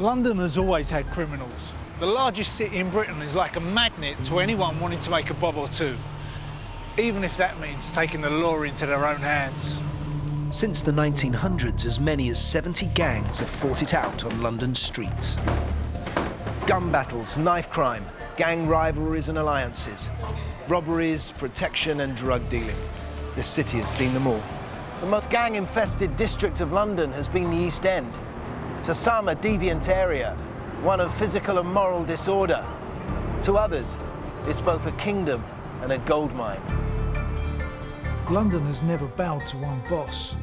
London has always had criminals. The largest city in Britain is like a magnet to anyone wanting to make a bob or two, even if that means taking the law into their own hands. Since the 1900s, as many as 70 gangs have fought it out on London streets. Gun battles, knife crime, gang rivalries and alliances, robberies, protection and drug dealing. This city has seen them all. The most gang-infested district of London has been the East End. To some, a deviant area, one of physical and moral disorder. To others, it's both a kingdom and a goldmine. London has never bowed to one boss.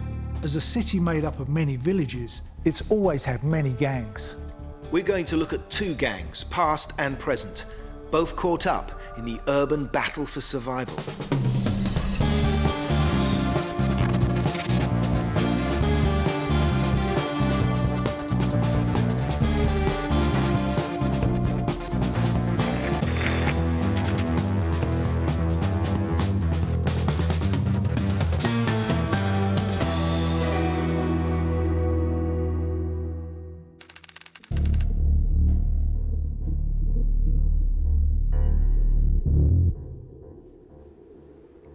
As a city made up of many villages, it's always had many gangs. We're going to look at two gangs, past and present, both caught up in the urban battle for survival.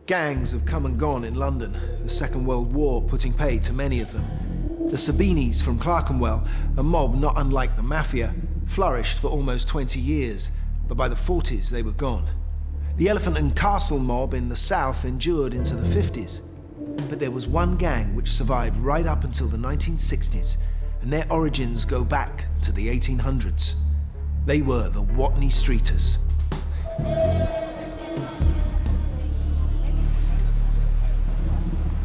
Gangs have come and gone in London, the Second World War putting pay to many of them. The Sabinis from Clerkenwell, a mob not unlike the mafia, flourished for almost 20 years, but by the 40s they were gone. The Elephant and Castle mob in the south endured into the 50s. But there was one gang which survived right up until the 1960s, and their origins go back to the 1800s. They were the Watney Streeters.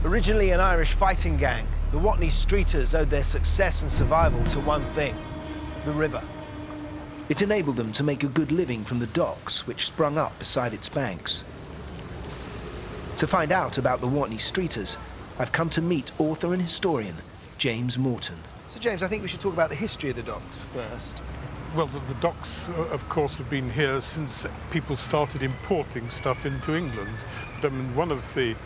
Originally an Irish fighting gang, the Watney Streeters owed their success and survival to one thing: the river. It enabled them to make a good living from the docks, which sprung up beside its banks. To find out about the Watney Streeters, I've come to meet author and historian James Morton. So James, I think we should talk about the history of the docks first. Well, the docks, of course, have been here since people started importing stuff into England. But I mean, one of the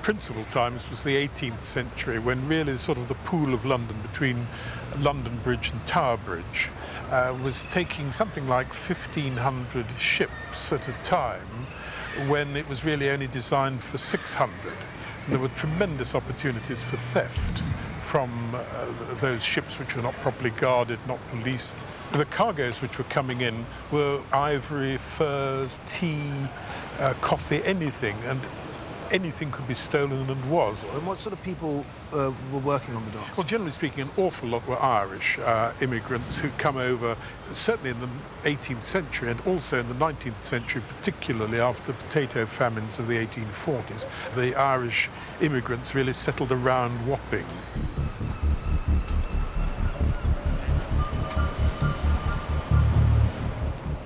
principal times was the 18th century, when really sort of the pool of London between London Bridge and Tower Bridge was taking something like 1,500 ships at a time, when it was really only designed for 600. And there were tremendous opportunities for theft from those ships which were not properly guarded, not policed. The cargoes which were coming in were ivory, furs, tea, coffee, anything, and anything could be stolen and was. And what sort of people were working on the docks? Well, generally speaking, an awful lot were Irish immigrants who'd come over, certainly in the 18th century and also in the 19th century, particularly after the potato famines of the 1840s. The Irish immigrants really settled around Wapping.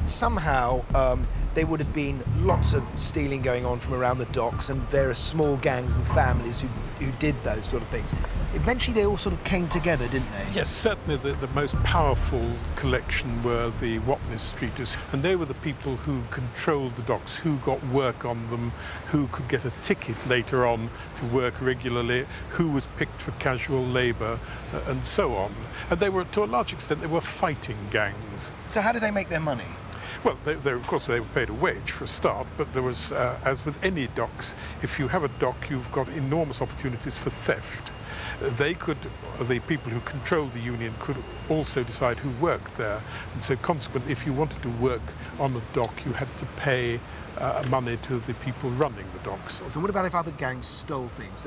Somehow, there would have been lots of stealing going on from around the docks, and various small gangs and families who did those sort of things. Eventually they all sort of came together, didn't they? Yes, certainly the most powerful collection were the Watney Streeters, and they were the people who controlled the docks, who got work on them, who could get a ticket later on to work regularly, who was picked for casual labour, and so on. And they were, to a large extent, they were fighting gangs. So how did they make their money? Well, of course, they were paid a wage for a start, but there was, as with any docks, if you have a dock, you've got enormous opportunities for theft. The people who controlled the union could also decide who worked there, and so consequently, if you wanted to work on a dock, you had to pay money to the people running the docks. So what about if other gangs stole things?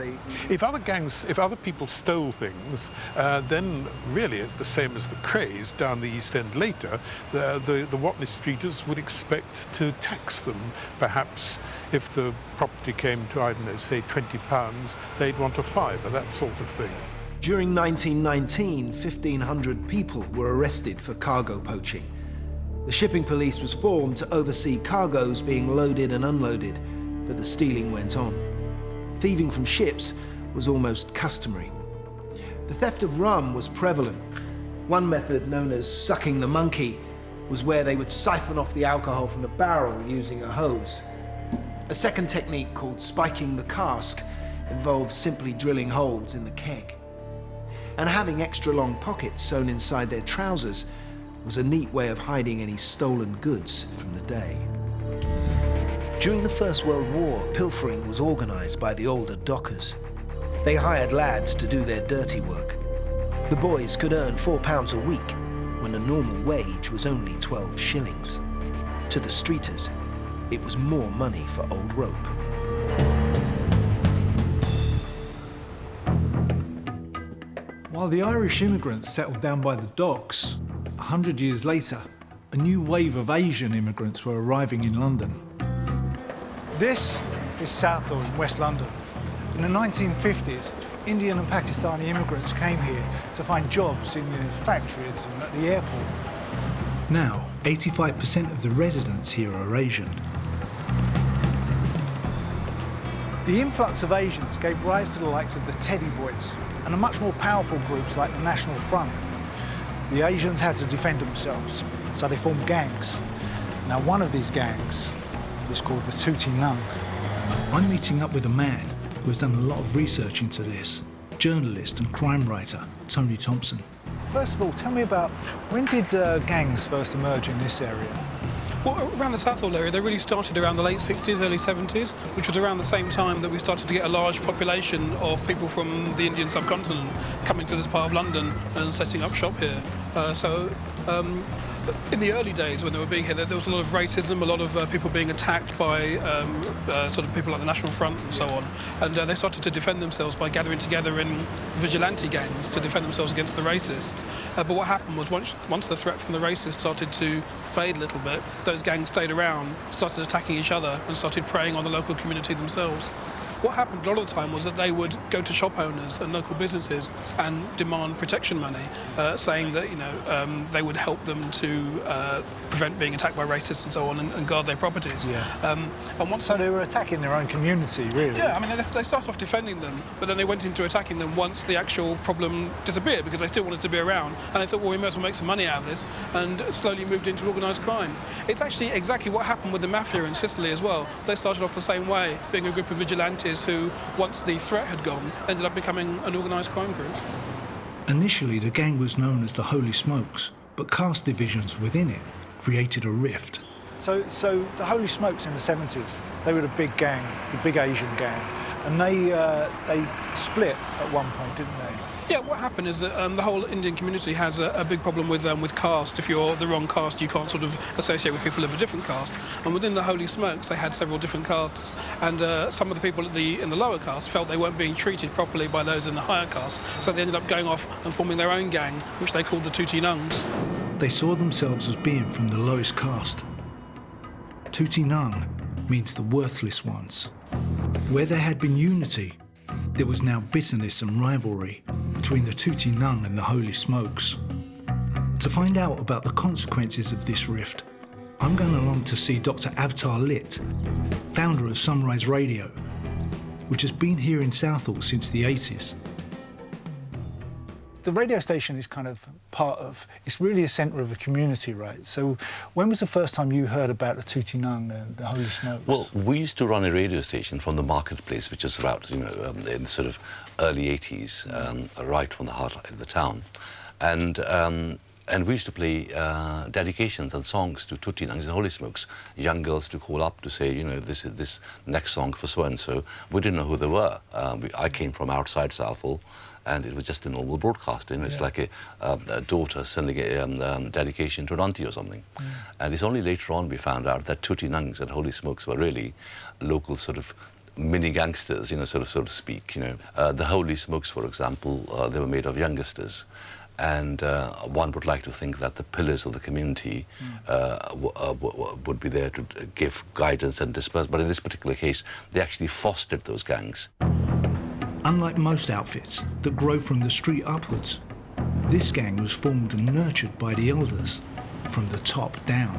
If other people stole things, then really it's the same as the Krays down the East End later. The Watney Streeters would expect to tax them. Perhaps if the property came to, I don't know, say £20, they'd want a fiver, that sort of thing. During 1919, 1,500 people were arrested for cargo poaching. The shipping police was formed to oversee cargoes being loaded and unloaded, but the stealing went on. Thieving from ships was almost customary. The theft of rum was prevalent. One method, known as sucking the monkey, was where they would siphon off the alcohol from the barrel using a hose. A second technique, called spiking the cask, involved simply drilling holes in the keg. and having extra long pockets sewn inside their trousers was a neat way of hiding any stolen goods from the day. During the First World War, pilfering was organised by the older dockers. They hired lads to do their dirty work. The boys could earn £4 a week, when a normal wage was only 12 shillings. To the streeters, it was more money for old rope. While the Irish immigrants settled down by the docks, 100 years later, a new wave of Asian immigrants were arriving in London. This is Southall in West London. In the 1950s, Indian and Pakistani immigrants came here to find jobs in the factories and at the airport. Now, 85% of the residents here are Asian. The influx of Asians gave rise to the likes of the Teddy Boys and the much more powerful groups like the National Front. The Asians had to defend themselves, so they formed gangs. Now, one of these gangs was called the Tuti. I'm meeting up with a man who has done a lot of research into this, journalist and crime writer, Tony Thompson. First of all, tell me about, when did gangs first emerge in this area? Well, around the Southall area, they really started around the late 60s, early 70s, which was around the same time that we started to get a large population of people from the Indian subcontinent coming to this part of London and setting up shop here. In the early days when they were being here, there was a lot of racism, a lot of people being attacked by sort of people like the National Front and so on. And they started to defend themselves by gathering together in vigilante gangs to defend themselves against the racists. But what happened was once the threat from the racists started to fade a little bit, those gangs stayed around, started attacking each other and started preying on the local community themselves. What happened a lot of the time was that they would go to shop owners and local businesses and demand protection money, saying that they would help them to prevent being attacked by racists and so on and guard their properties. Yeah. So they were attacking their own community, really? Yeah, I mean, they started off defending them, but then they went into attacking them once the actual problem disappeared because they still wanted to be around. And they thought, well, we might as well make some money out of this, and slowly moved into organised crime. It's actually exactly what happened with the mafia in Sicily as well. They started off the same way, being a group of vigilantes who, once the threat had gone, ended up becoming an organised crime group. Initially, the gang was known as the Holy Smokes, but caste divisions within it created a rift. So the Holy Smokes in the 70s, they were the big gang, the big Asian gang, and they split at one point, didn't they? Yeah, what happened is that the whole Indian community has a big problem with caste. If you're the wrong caste, you can't sort of associate with people of a different caste. And within the Holy Smokes, they had several different castes, and some of the people in the lower caste felt they weren't being treated properly by those in the higher caste, so they ended up going off and forming their own gang, which they called the Tuti. They saw themselves as being from the lowest caste. Tuti means the worthless ones. Where there had been unity, there was now bitterness and rivalry between the Tuti and the Holy Smokes. To find out about the consequences of this rift, I'm going along to see Dr. Avtar Lit, founder of Sunrise Radio, which has been here in Southall since the 80s. The radio station is kind of it's really a centre of a community, right? So when was the first time you heard about the Tuti the Holy Smokes? Well, we used to run a radio station from the marketplace, which is about, in the sort of early 80s, right from the heart of the town. And we used to play dedications and songs to Tuti and Holy Smokes, young girls to call up to say, this next song for so-and-so. We didn't know who they were. I came from outside Southall, and it was just a normal broadcast. It's like a daughter sending a dedication to an auntie or something. And it's only later on we found out that Tuti and Holy Smokes were really local sort of mini gangsters, so to speak. The Holy Smokes, for example, they were made of youngsters. And one would like to think that the pillars of the community would be there to give guidance and disperse. But in this particular case, they actually fostered those gangs. Unlike most outfits that grow from the street upwards, this gang was formed and nurtured by the elders from the top down.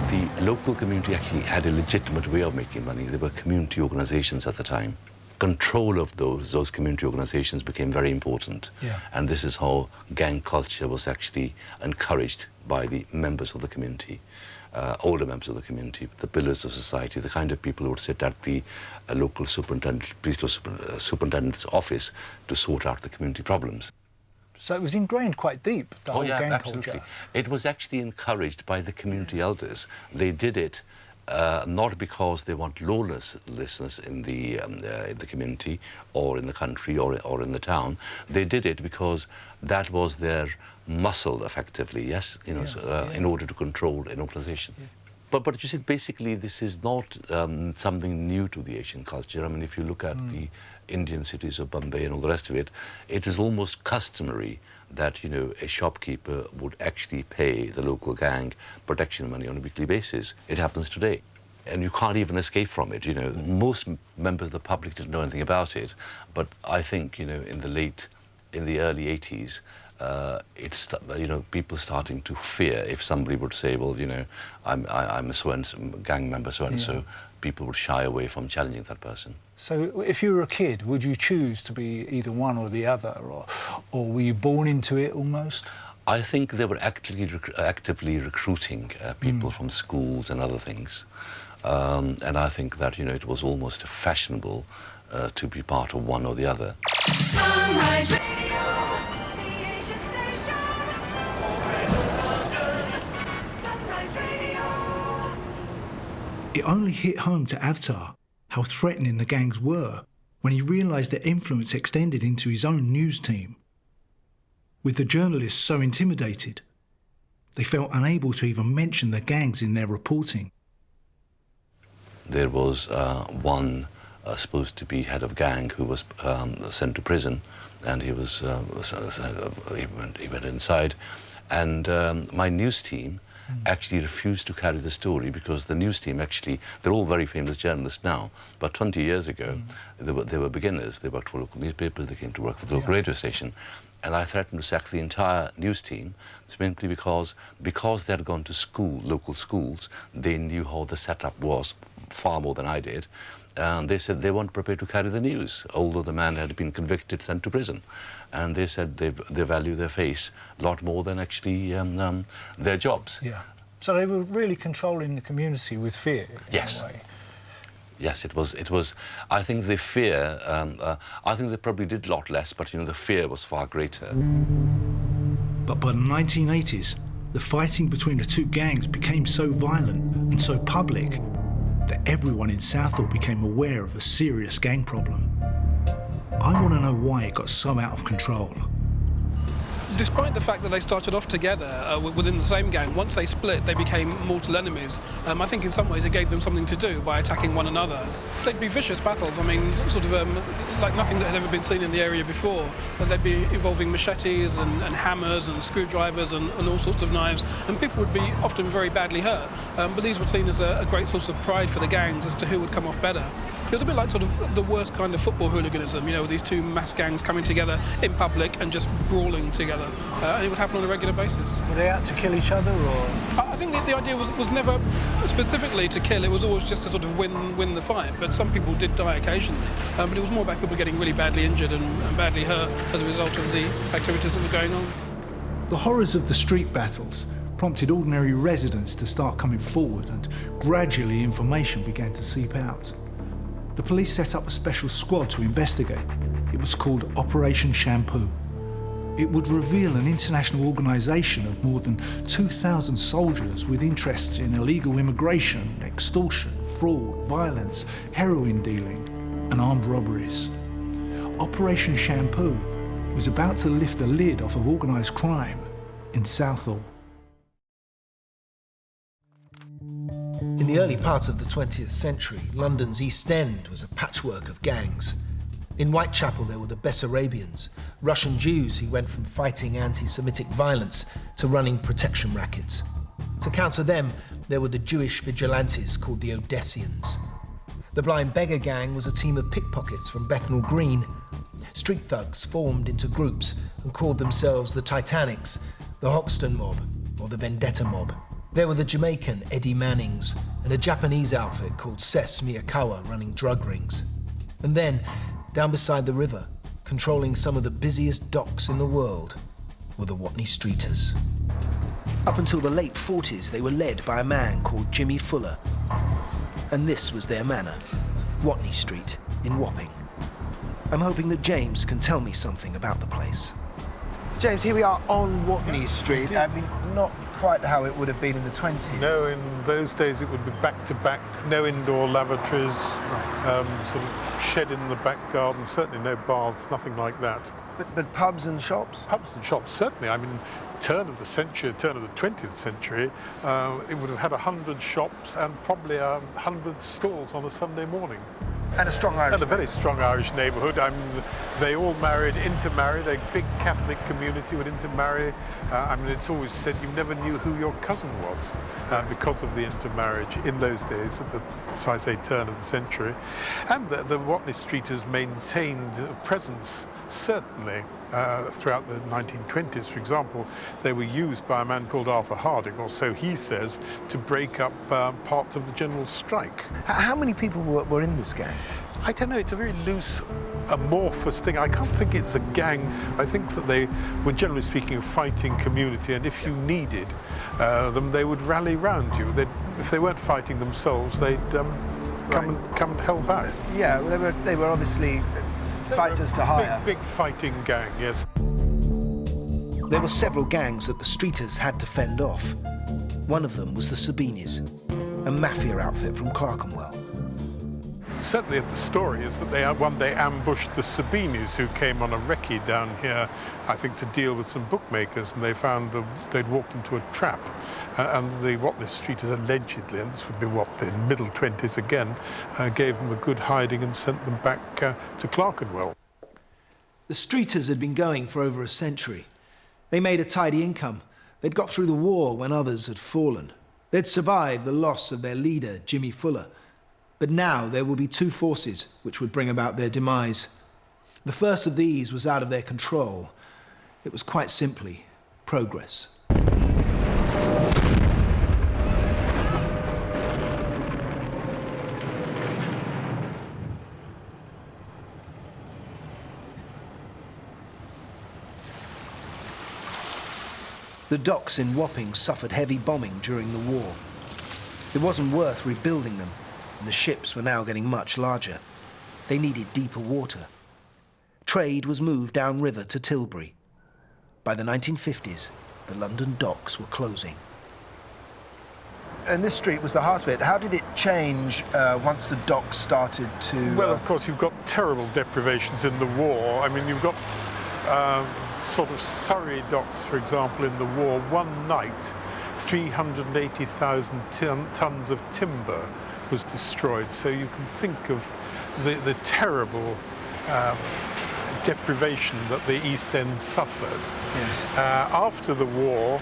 The local community actually had a legitimate way of making money. There were community organisations at the time. Control of those community organisations became very important. And this is how gang culture was actually encouraged by the members of the community, older members of the community, the pillars of society, the kind of people who would sit at the local superintendent's office to sort out the community problems. So it was ingrained quite deep, the whole gang absolutely. culture. It was actually encouraged by the community elders. They did it not because they want lawlessness in the community or in the country or in the town. They did it because that was their muscle, effectively, yes, you know, in order to control an organization. Yeah. But you see, basically, this is not something new to the Asian culture. I mean, if you look at the Indian cities of Bombay and all the rest of it, it is almost customary that, you know, a shopkeeper would actually pay the local gang protection money on a weekly basis. It happens today. And you can't even escape from it, you know. Most members of the public didn't know anything about it, but I think, you know, in the early 80s, it's, you know, people starting to fear if somebody would say, well, you know, I'm a gang member so-and-so, people would shy away from challenging that person. So if you were a kid, would you choose to be either one or the other, or were you born into it almost? I think they were actively recruiting people from schools and other things. And I think that, you know, it was almost fashionable to be part of one or the other. Sunrise. It only hit home to Avtar how threatening the gangs were when he realised their influence extended into his own news team. With the journalists so intimidated, they felt unable to even mention the gangs in their reporting. There was one supposed to be head of gang who was sent to prison, and he went inside, and my news team actually refused to carry the story because the news team actually, they're all very famous journalists now, but 20 years ago they were beginners. They worked for local newspapers, they came to work for the local radio station, and I threatened to sack the entire news team simply because they had gone to school, local schools. They knew how the setup was far more than I did. And they said they weren't prepared to carry the news, although the man had been convicted, sent to prison. And they said they value their face a lot more than actually their jobs. Yeah. So they were really controlling the community with fear, in a way. Yes, it was. I think the fear. I think they probably did a lot less, but you know, the fear was far greater. But by the 1980s, the fighting between the two gangs became so violent and so public that everyone in Southall became aware of a serious gang problem. I want to know why it got so out of control. Despite the fact that they started off together within the same gang, once they split, they became mortal enemies. I think in some ways it gave them something to do by attacking one another. They'd be vicious battles, I mean, sort of like nothing that had ever been seen in the area before. But they'd be involving machetes and hammers and screwdrivers and all sorts of knives, and people would be often very badly hurt. But these were seen as a great source of pride for the gangs as to who would come off better. It was a bit like sort of the worst kind of football hooliganism, you know, these two mass gangs coming together in public and just brawling together. And it would happen on a regular basis. Were they out to kill each other, or...? I think the idea was never specifically to kill, it was always just to sort of win the fight. But some people did die occasionally. But it was more about people getting really badly injured and badly hurt as a result of the activities that were going on. The horrors of the street battles prompted ordinary residents to start coming forward, and gradually information began to seep out. The police set up a special squad to investigate. It was called Operation Shampoo. It would reveal an international organisation of more than 2,000 soldiers with interests in illegal immigration, extortion, fraud, violence, heroin dealing and armed robberies. Operation Shampoo was about to lift the lid off of organised crime in Southall. In the early part of the 20th century, London's East End was a patchwork of gangs. In Whitechapel, there were the Bessarabians, Russian Jews who went from fighting anti-Semitic violence to running protection rackets. To counter them, there were the Jewish vigilantes called the Odessians. The Blind Beggar Gang was a team of pickpockets from Bethnal Green. Street thugs formed into groups and called themselves the Titanics, the Hoxton Mob, or the Vendetta Mob. There were the Jamaican Eddie Mannings and a Japanese outfit called Ses Miyakawa running drug rings. And then, down beside the river, controlling some of the busiest docks in the world, were the Watney Streeters. Up until the late 40s, they were led by a man called Jimmy Fuller. And this was their manor, Watney Street in Wapping. I'm hoping that James can tell me something about the place. James, here we are on Watney Street. I mean, not quite how it would have been in the 20s. No, in those days it would be back-to-back, no indoor lavatories, sort of shed in the back garden, certainly no baths, nothing like that. But pubs and shops? Pubs and shops, certainly. I mean, turn of the 20th century, it would have had 100 shops and probably 100 stalls on a Sunday morning. And a strong Irish. And a very strong Irish neighbourhood. I mean, they all intermarried. A big Catholic community would intermarry. I mean, it's always said you never knew who your cousin was because of the intermarriage in those days, at the, as I say, turn of the century. And the Watney Streeters maintained a presence, certainly, throughout the 1920s. For example, they were used by a man called Arthur Harding, or so he says, to break up part of the general strike. How many people were in this gang? I don't know, it's a very loose, amorphous thing. I can't think it's a gang. I think that they were, generally speaking, a fighting community, and if you needed them, they would rally round you. If they weren't fighting themselves, they'd come and help out. Yeah, they were obviously fighters to hire. Big fighting gang, yes. There were several gangs that the Streeters had to fend off. One of them was the Sabinis, a mafia outfit from Clerkenwell. Certainly the story is that they one day ambushed the Sabinis, who came on a recce down here, I think, to deal with some bookmakers, and they found they'd walked into a trap. And the Watney Streeters allegedly, and this would be what, the middle 20s again, gave them a good hiding and sent them back to Clerkenwell. The Streeters had been going for over a century. They made a tidy income. They'd got through the war when others had fallen. They'd survived the loss of their leader, Jimmy Fuller. But now there will be two forces which would bring about their demise. The first of these was out of their control. It was quite simply progress. The docks in Wapping suffered heavy bombing during the war. It wasn't worth rebuilding them, and the ships were now getting much larger. They needed deeper water. Trade was moved downriver to Tilbury. By the 1950s, the London docks were closing. And this street was the heart of it. How did it change once the docks started to... Well, of course, you've got terrible deprivations in the war. I mean, you've got sort of Surrey docks, for example, in the war. One night, 380,000 tons of timber was destroyed. So you can think of the terrible deprivation that the East End suffered. Yes. After the war,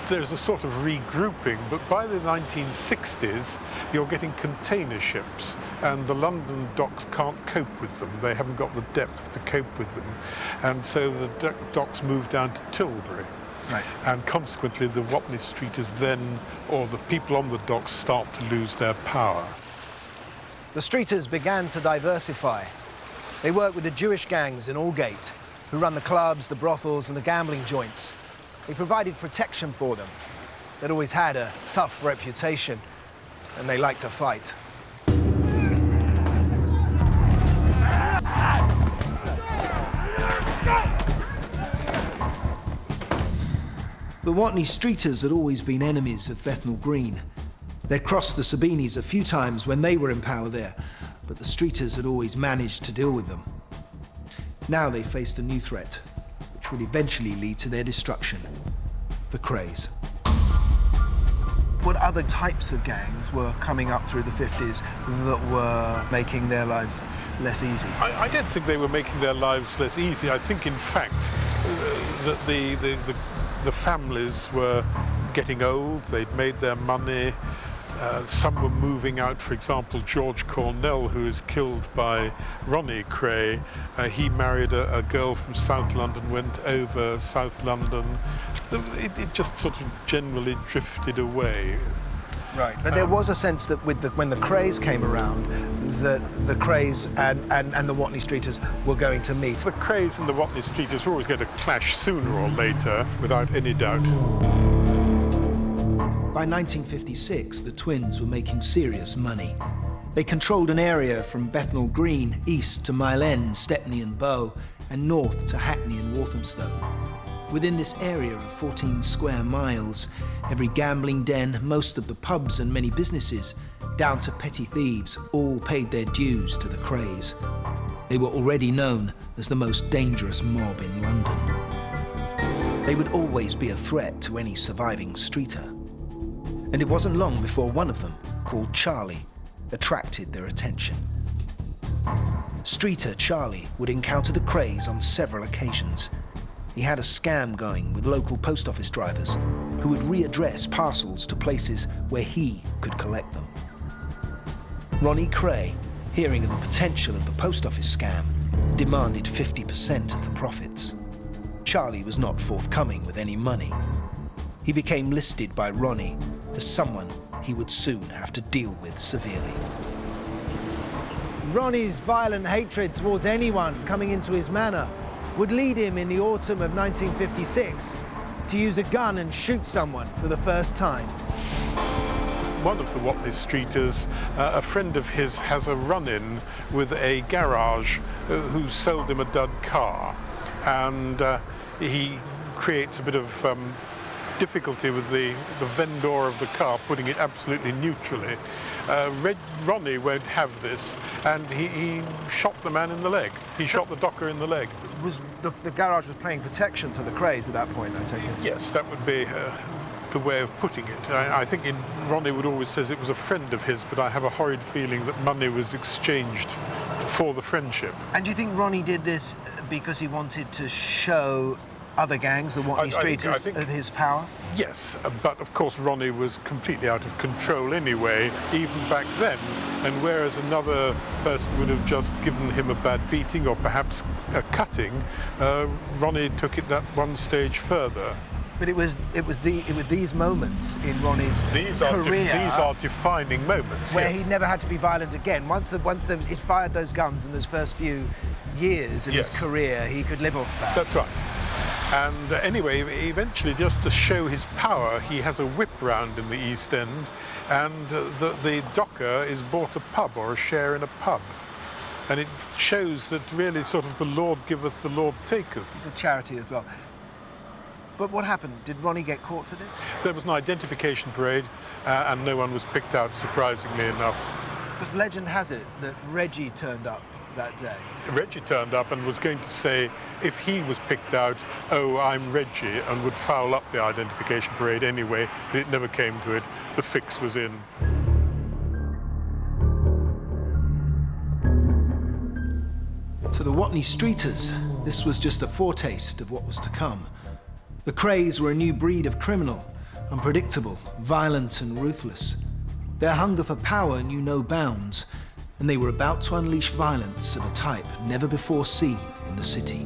there's a sort of regrouping, but by the 1960s, you're getting container ships, and the London docks can't cope with them. They haven't got the depth to cope with them. And so the docks moved down to Tilbury. Right. And consequently, the Watney Streeters then, or the people on the docks, start to lose their power. The Streeters began to diversify. They worked with the Jewish gangs in Aldgate, who run the clubs, the brothels, and the gambling joints. They provided protection for them. They'd always had a tough reputation, and they liked to fight. The Watney Streeters had always been enemies of Bethnal Green. They'd crossed the Sabinis a few times when they were in power there, but the Streeters had always managed to deal with them. Now they faced a new threat, which would eventually lead to their destruction: the Krays. What other types of gangs were coming up through the 50s that were making their lives less easy? I don't think they were making their lives less easy. I think, in fact, that the families were getting old. They'd made their money. Some were moving out. For example, George Cornell, who was killed by Ronnie Kray, he married a girl from South London, went over South London. It just sort of generally drifted away. Right, but there was a sense that when the Krays came around, that the Krays and the Watney Streeters were going to meet. The Krays and the Watney Streeters were always going to clash sooner or later, without any doubt. By 1956, the twins were making serious money. They controlled an area from Bethnal Green east to Mile End, Stepney and Bow, and north to Hackney and Walthamstow. Within this area of 14 square miles, every gambling den, most of the pubs and many businesses, down to petty thieves, all paid their dues to the Krays. They were already known as the most dangerous mob in London. They would always be a threat to any surviving streeter. And it wasn't long before one of them, called Charlie, attracted their attention. Streeter Charlie would encounter the Krays on several occasions. He had a scam going with local post office drivers who would readdress parcels to places where he could collect them. Ronnie Kray, hearing of the potential of the post office scam, demanded 50% of the profits. Charlie was not forthcoming with any money. He became listed by Ronnie as someone he would soon have to deal with severely. Ronnie's violent hatred towards anyone coming into his manor would lead him in the autumn of 1956 to use a gun and shoot someone for the first time. One of the Whatley Streeters, a friend of his, has a run-in with a garage who sold him a dud car, and he creates a bit of difficulty with the vendor of the car, putting it absolutely neutrally. Ronnie won't have this, and he shot the man in the leg. He shot the docker in the leg. The garage was paying protection to the Krays at that point, I take it? Yes, that would be the way of putting it. I think Ronnie would always says it was a friend of his, but I have a horrid feeling that money was exchanged for the friendship. And do you think Ronnie did this because he wanted to show other gangs, the Whatley Streeters, of his power? Yes, but of course Ronnie was completely out of control anyway, even back then. And whereas another person would have just given him a bad beating or perhaps a cutting, Ronnie took it that one stage further. But it was these moments in Ronnie's career. These are defining moments. Where yes. he never had to be violent again. Once he fired those guns in those first few years in yes. his career, he could live off that. That's right. And anyway, eventually, just to show his power, he has a whip round in the East End, and the docker is bought a pub or a share in a pub. And it shows that really sort of the Lord giveth, the Lord taketh. It's a charity as well. But what happened? Did Ronnie get caught for this? There was an identification parade, and no one was picked out, surprisingly enough. Because legend has it that Reggie turned up that day. Reggie turned up and was going to say, if he was picked out, oh, I'm Reggie, and would foul up the identification parade anyway, but it never came to it. The fix was in. To the Whatley Streeters, this was just a foretaste of what was to come. The Krays were a new breed of criminal, unpredictable, violent and ruthless. Their hunger for power knew no bounds, and they were about to unleash violence of a type never before seen in the city.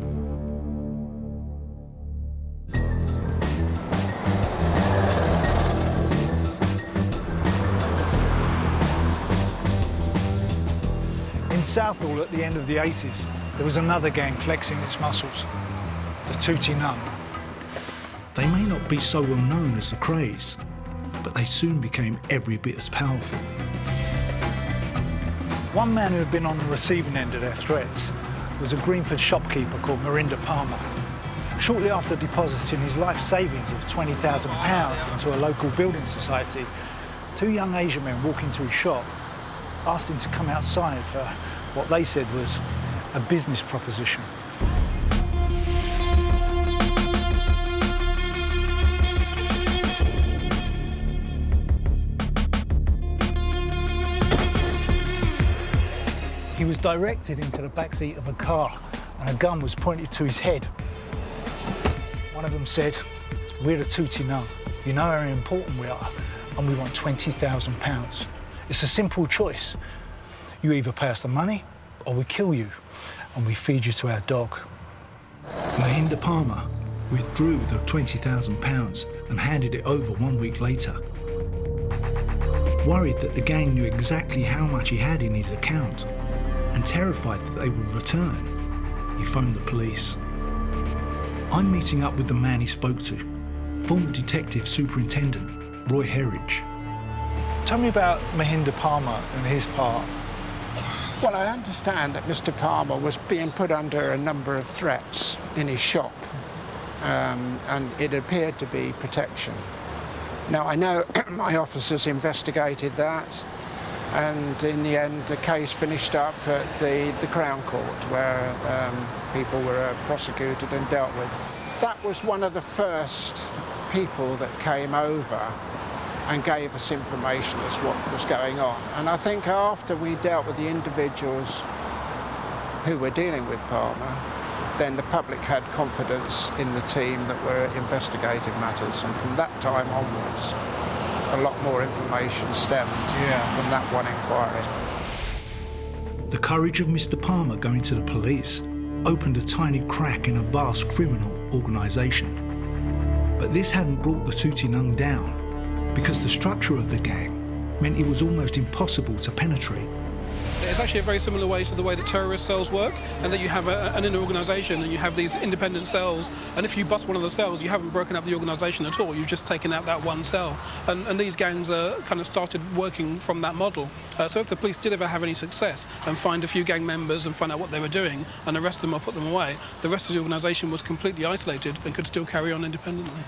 In Southall at the end of the 80s, there was another gang flexing its muscles, the Tuti Nun. They may not be so well known as the Krays, but they soon became every bit as powerful. One man who had been on the receiving end of their threats was a Greenford shopkeeper called Mirinda Palmer. Shortly after depositing his life savings of £20,000 into a local building society, two young Asian men walking into his shop asked him to come outside for what they said was a business proposition. He was directed into the backseat of a car and a gun was pointed to his head. One of them said, "We're the Tuti Nun. You know how important we are, and we want £20,000. It's a simple choice. You either pay us the money or we kill you and we feed you to our dog." Mirinda Palmer withdrew the £20,000 and handed it over 1 week later. Worried that the gang knew exactly how much he had in his account, and terrified that they would return, he phoned the police. I'm meeting up with the man he spoke to, former Detective Superintendent Roy Herridge. Tell me about Mirinda Palmer and his part. Well, I understand that Mr. Palmer was being put under a number of threats in his shop, and it appeared to be protection. Now, I know my officers investigated that, and in the end, the case finished up at the Crown Court, where people were prosecuted and dealt with. That was one of the first people that came over and gave us information as what was going on. And I think after we dealt with the individuals who were dealing with Palmer, then the public had confidence in the team that were investigating matters. And from that time onwards, a lot more information stemmed from that one inquiry. The courage of Mr. Palmer going to the police opened a tiny crack in a vast criminal organisation. But this hadn't brought the Tuti down, because the structure of the gang meant it was almost impossible to penetrate. It's actually a very similar way to the way that terrorist cells work, and that you have an inner organisation and you have these independent cells, and if you bust one of the cells, you haven't broken up the organisation at all, you've just taken out that one cell. And these gangs kind of started working from that model. So if the police did ever have any success and find a few gang members and find out what they were doing and arrest them or put them away, the rest of the organisation was completely isolated and could still carry on independently.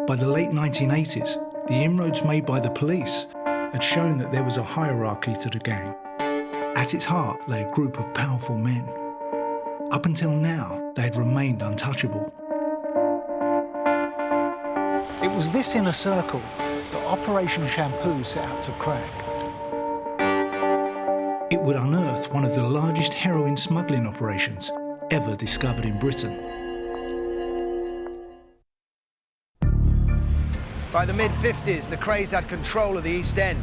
By the late 1980s, the inroads made by the police had shown that there was a hierarchy to the gang. At its heart lay a group of powerful men. Up until now, they had remained untouchable. It was this inner circle that Operation Shampoo set out to crack. It would unearth one of the largest heroin smuggling operations ever discovered in Britain. By the mid-50s, the Krays had control of the East End.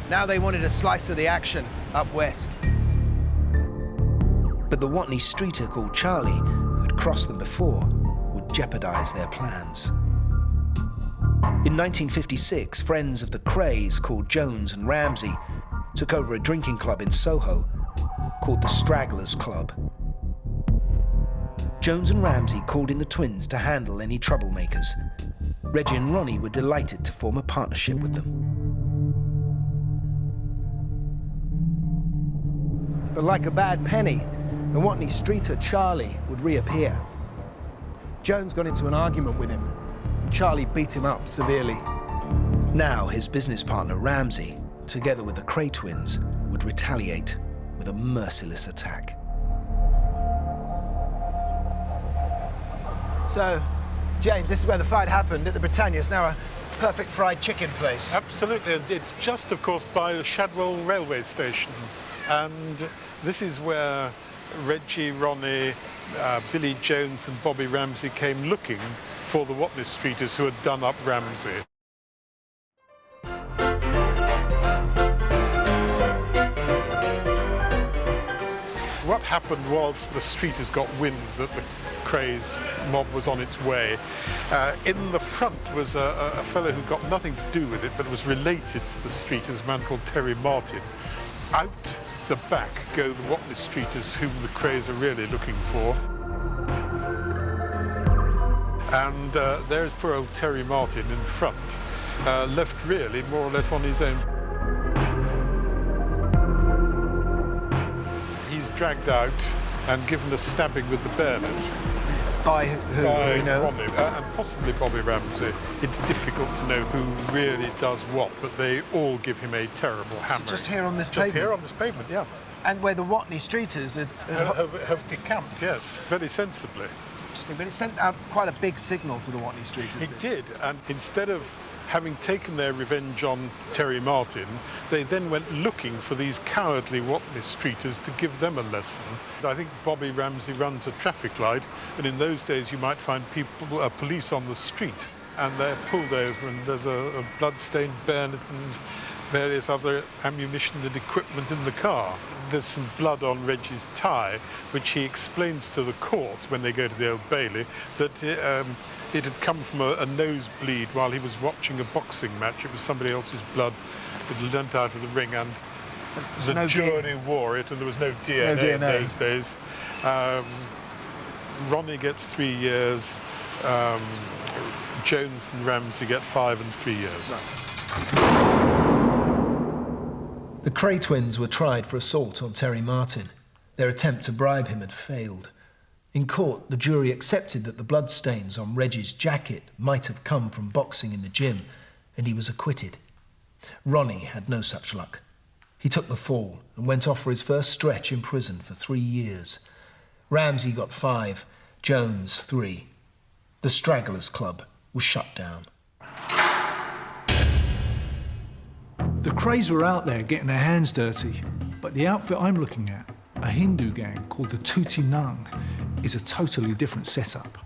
Now they wanted a slice of the action up west. But the Watney streeter called Charlie, who'd crossed them before, would jeopardise their plans. In 1956, friends of the Krays called Jones and Ramsey took over a drinking club in Soho called the Stragglers Club. Jones and Ramsey called in the twins to handle any troublemakers. Reggie and Ronnie were delighted to form a partnership with them. But like a bad penny, the Watney streeter Charlie would reappear. Jones got into an argument with him. Charlie beat him up severely. Now his business partner Ramsey, together with the Kray twins, would retaliate with a merciless attack. So, James, this is where the fight happened at the Britannia. It's now a perfect fried chicken place. Absolutely, and it's just, of course, by the Shadwell railway station. And this is where Reggie, Ronnie, Billy Jones and Bobby Ramsey came looking for the Watney streeters who had done up Ramsey. What happened was the streeters got wind that the Kray's mob was on its way. In the front was a fellow who got nothing to do with it, but was related to the streeters, a man called Terry Martin. Out the back go the Watney streeters, whom the Krays are really looking for. And there's poor old Terry Martin in front, left really more or less on his own. He's dragged out and given a stabbing with the bayonet. By who? By We know. Ronnie, and possibly Bobby Ramsey. It's difficult to know who really does what, but they all give him a terrible hammer. Just here on this Just pavement? here on this pavement, yeah. And where the Watney streeters Have decamped, yes, very sensibly. Interesting, but it sent out quite a big signal to the Watney streeters. It did, and instead of having taken their revenge on Terry Martin, they then went looking for these cowardly Watney streeters to give them a lesson. I think Bobby Ramsey runs a traffic light, and in those days you might find police on the street, and they're pulled over, and there's a blood-stained bayonet and various other ammunition and equipment in the car. There's some blood on Reggie's tie, which he explains to the court when they go to the Old Bailey, that it had come from a nosebleed while he was watching a boxing match. It was somebody else's blood that had leant out of the ring, and the jury wore it, and there was no DNA in those days. Ronnie gets 3 years, Jones and Ramsey get 5 and 3 years. The Kray twins were tried for assault on Terry Martin. Their attempt to bribe him had failed. In court, the jury accepted that the bloodstains on Reggie's jacket might have come from boxing in the gym, and he was acquitted. Ronnie had no such luck. He took the fall and went off for his first stretch in prison for 3 years. Ramsey got 5, Jones 3. The Stragglers Club was shut down. The Krays were out there getting their hands dirty, but the outfit I'm looking at, a Hindu gang called the Tuti, is a totally different setup.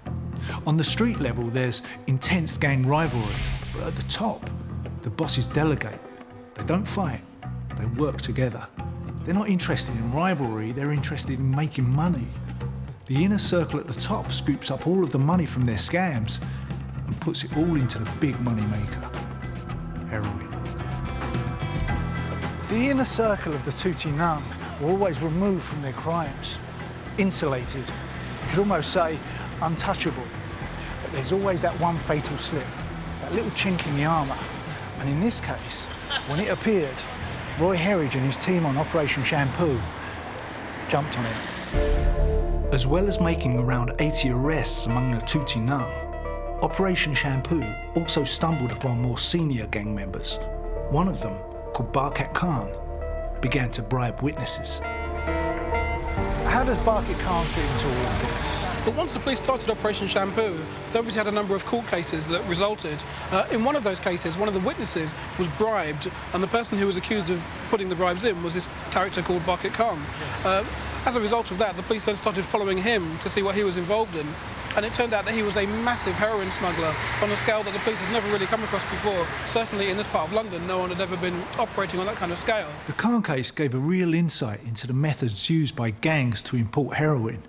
On the street level, there's intense gang rivalry, but at the top, the bosses delegate. They don't fight, they work together. They're not interested in rivalry, they're interested in making money. The inner circle at the top scoops up all of the money from their scams and puts it all into the big money maker, heroin. The inner circle of the Tuti were always removed from their crimes, insulated, you could almost say untouchable. But there's always that one fatal slip, that little chink in the armour. And in this case, when it appeared, Roy Herridge and his team on Operation Shampoo jumped on it. As well as making around 80 arrests among the Tuti, Operation Shampoo also stumbled upon more senior gang members. One of them, called Barkat Khan, began to bribe witnesses. How does Barkat Khan fit into all of this? But once the police started Operation Shampoo, they obviously had a number of court cases that resulted. In one of those cases, one of the witnesses was bribed, and the person who was accused of putting the bribes in was this character called Barkat Khan. As a result of that, the police then started following him to see what he was involved in. And it turned out that he was a massive heroin smuggler on a scale that the police had never really come across before. Certainly in this part of London, no one had ever been operating on that kind of scale. The Khan case gave a real insight into the methods used by gangs to import heroin.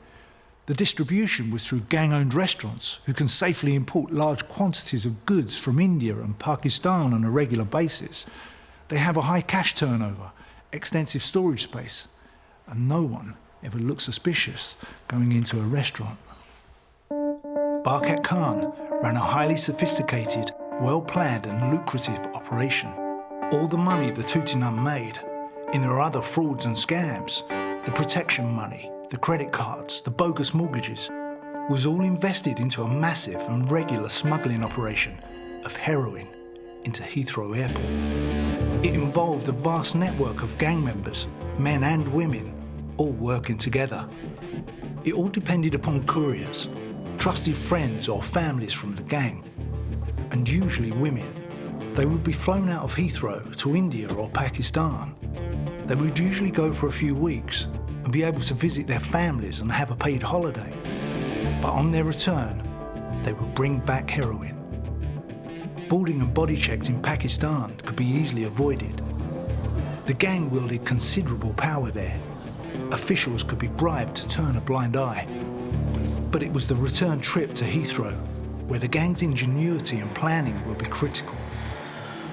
The distribution was through gang-owned restaurants who can safely import large quantities of goods from India and Pakistan on a regular basis. They have a high cash turnover, extensive storage space, and no one ever looks suspicious going into a restaurant. Barkat Khan ran a highly sophisticated, well-planned and lucrative operation. All the money the Tuti made, in their other frauds and scams, the protection money, the credit cards, the bogus mortgages, was all invested into a massive and regular smuggling operation of heroin into Heathrow Airport. It involved a vast network of gang members, men and women, all working together. It all depended upon couriers, trusted friends or families from the gang, and usually women. They would be flown out of Heathrow to India or Pakistan. They would usually go for a few weeks and be able to visit their families and have a paid holiday. But on their return, they would bring back heroin. Boarding and body checks in Pakistan could be easily avoided. The gang wielded considerable power there. Officials could be bribed to turn a blind eye. But it was the return trip to Heathrow where the gang's ingenuity and planning would be critical.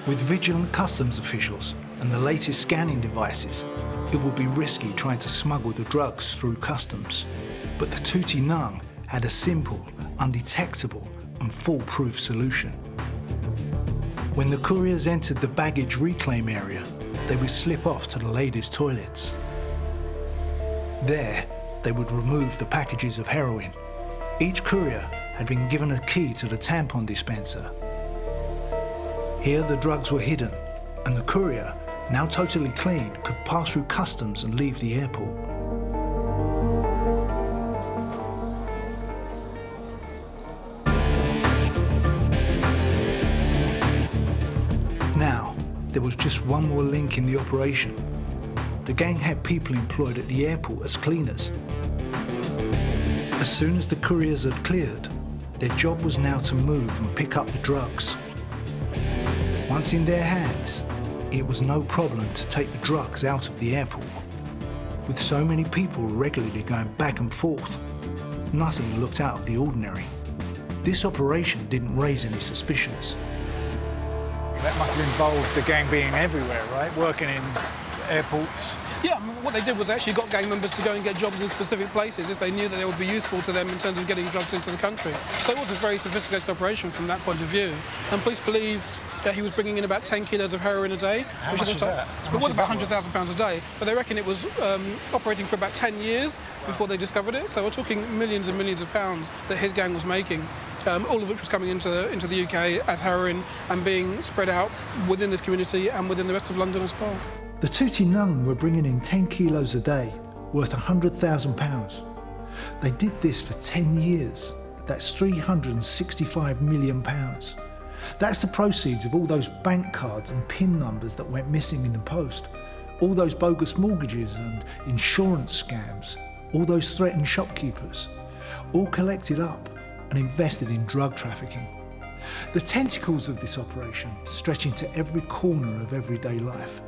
With vigilant customs officials and the latest scanning devices, it would be risky trying to smuggle the drugs through customs. But the Tuti had a simple, undetectable and foolproof solution. When the couriers entered the baggage reclaim area, they would slip off to the ladies' toilets. There, they would remove the packages of heroin. Each courier had been given a key to the tampon dispenser. Here the drugs were hidden, and the courier, now totally clean, could pass through customs and leave the airport. Now, there was just one more link in the operation. The gang had people employed at the airport as cleaners. As soon as the couriers had cleared, their job was now to move and pick up the drugs. Once in their hands, it was no problem to take the drugs out of the airport. With so many people regularly going back and forth, nothing looked out of the ordinary. This operation didn't raise any suspicions. That must have involved the gang being everywhere, right? Working in airports. Yeah, I mean, what they did was actually got gang members to go and get jobs in specific places if they knew that they would be useful to them in terms of getting drugs into the country. So it was a very sophisticated operation from that point of view. And police believe he was bringing in about 10 kilos of heroin a day. How much is that? It was about £100,000 a day, but they reckon it was operating for about 10 years before they discovered it. So we're talking millions and millions of pounds that his gang was making, all of which was coming into the UK as heroin and being spread out within this community and within the rest of London as well. The Tuti were bringing in 10 kilos a day, worth £100,000. They did this for 10 years. That's £365 million. That's the proceeds of all those bank cards and PIN numbers that went missing in the post, all those bogus mortgages and insurance scams, all those threatened shopkeepers, all collected up and invested in drug trafficking. The tentacles of this operation stretch into every corner of everyday life,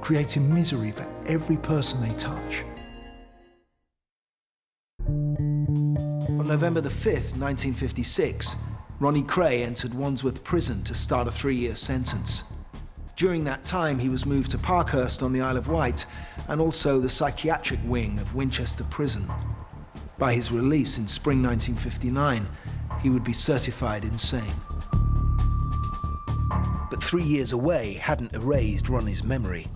creating misery for every person they touch. On November the 5th, 1956, Ronnie Kray entered Wandsworth Prison to start a 3-year sentence. During that time, he was moved to Parkhurst on the Isle of Wight and also the psychiatric wing of Winchester Prison. By his release in spring 1959, he would be certified insane. But 3 years away hadn't erased Ronnie's memory.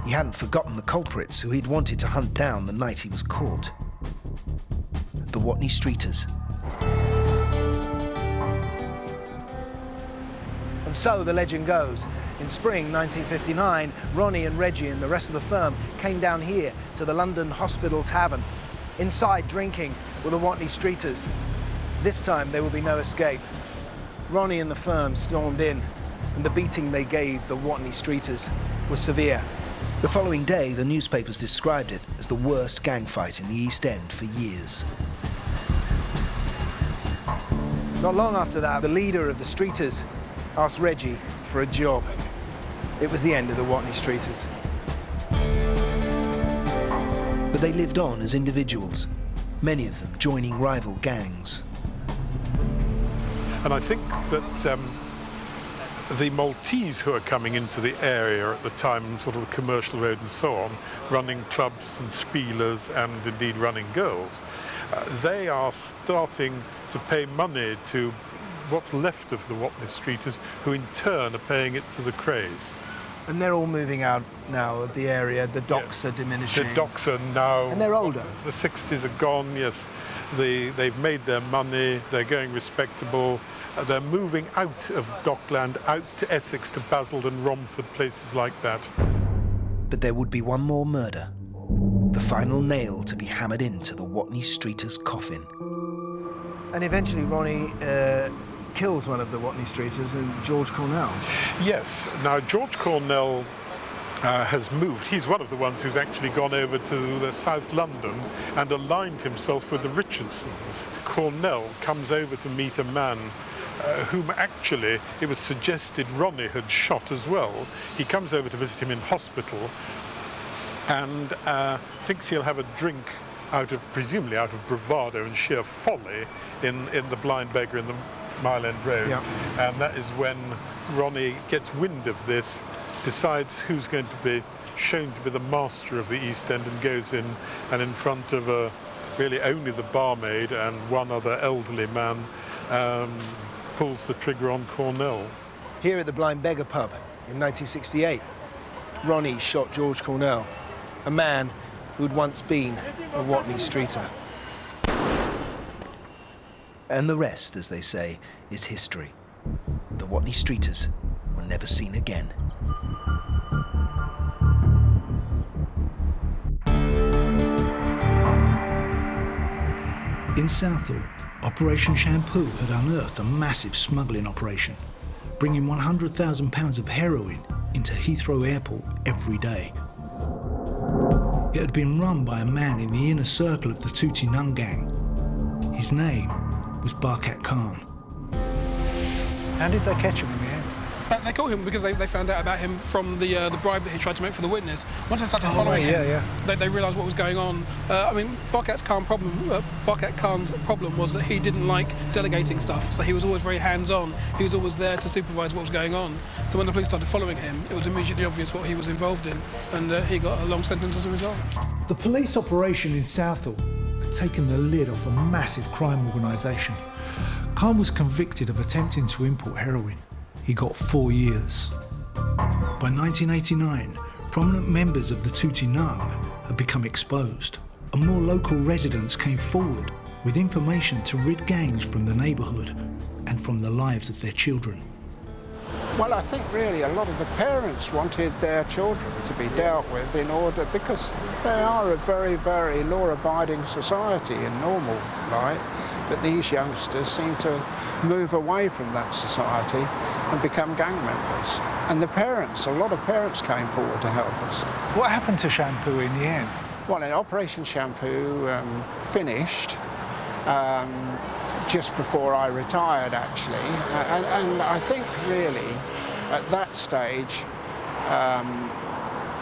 He hadn't forgotten the culprits who he'd wanted to hunt down the night he was caught. The Watney Streeters. And so the legend goes. In spring 1959, Ronnie and Reggie and the rest of the firm came down here to the London Hospital Tavern. Inside drinking were the Watney Streeters. This time there will be no escape. Ronnie and the firm stormed in, and the beating they gave the Watney Streeters was severe. The following day, the newspapers described it as the worst gang fight in the East End for years. Not long after that, the leader of the Streeters asked Reggie for a job. It was the end of the Watney Streeters. But they lived on as individuals, many of them joining rival gangs. And I think that the Maltese who are coming into the area at the time, sort of the Commercial Road and so on, running clubs and spielers and indeed running girls, they are starting to pay money to what's left of the Watney Streeters, who in turn are paying it to the Krays. And they're all moving out now of the area. The docks Yes. are diminishing. The docks are now... And they're older. The 60s are gone, yes. They've made their money, they're going respectable. They're moving out of Dockland, out to Essex, to Basildon, Romford, places like that. But there would be one more murder. The final nail to be hammered into the Watney Streeters' coffin. And eventually Ronnie kills one of the Watney Streeters, and George Cornell. Yes. Now, George Cornell has moved. He's one of the ones who's actually gone over to South London and aligned himself with the Richardsons. Cornell comes over to meet a man whom actually it was suggested Ronnie had shot as well. He comes over to visit him in hospital and thinks he'll have a drink presumably out of bravado and sheer folly in the Blind Beggar in the Mile End Road. Yeah. And that is when Ronnie gets wind of this, decides who's going to be shown to be the master of the East End, and goes in, and in front of really only the barmaid and one other elderly man, pulls the trigger on Cornell. Here at the Blind Beggar pub in 1968, Ronnie shot George Cornell, a man who'd once been a Watney Streeter. And the rest, as they say, is history. The Watney Streeters were never seen again. In Southall, Operation Shampoo had unearthed a massive smuggling operation, bringing £100,000 of heroin into Heathrow Airport every day. It had been run by a man in the inner circle of the Tuti gang. His name was Barkat Khan. How did they catch him in the end? They caught him because they found out about him from the bribe that he tried to make for the witness. Once they started following him, they realised what was going on. I mean, Barkat Khan's problem was that he didn't like delegating stuff, so he was always very hands-on. He was always there to supervise what was going on. So when the police started following him, it was immediately obvious what he was involved in, and he got a long sentence as a result. The police operation in Southall had taken the lid off a massive crime organisation. Khan was convicted of attempting to import heroin. he got 4 years. By 1989, prominent members of the Tuti had become exposed, and more local residents came forward with information to rid gangs from the neighbourhood and from the lives of their children. Well, I think really a lot of the parents wanted their children to be dealt with in order, because they are a very, very law-abiding society in normal life, but these youngsters seem to move away from that society and become gang members. And the parents, a lot of parents came forward to help us. What happened to Shampoo in the end? Well, in Operation Shampoo finished just before I retired, actually. And I think really at that stage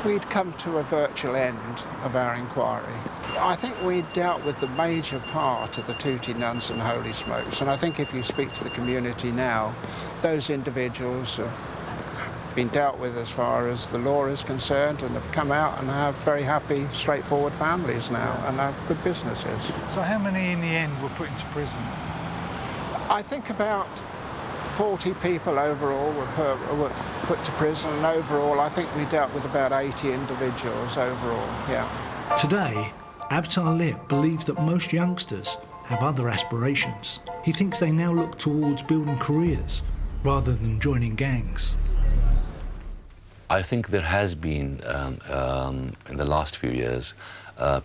we'd come to a virtual end of our inquiry. I think we dealt with the major part of the Tuti nuns and holy smokes, and I think if you speak to the community now, those individuals have been dealt with as far as the law is concerned and have come out and have very happy, straightforward families now and have good businesses. So how many in the end were put into prison? I think about 40 people overall were put to prison, and overall I think we dealt with about 80 individuals overall, yeah. Today, Avtar Lip believes that most youngsters have other aspirations. He thinks they now look towards building careers rather than joining gangs. I think there has been, in the last few years,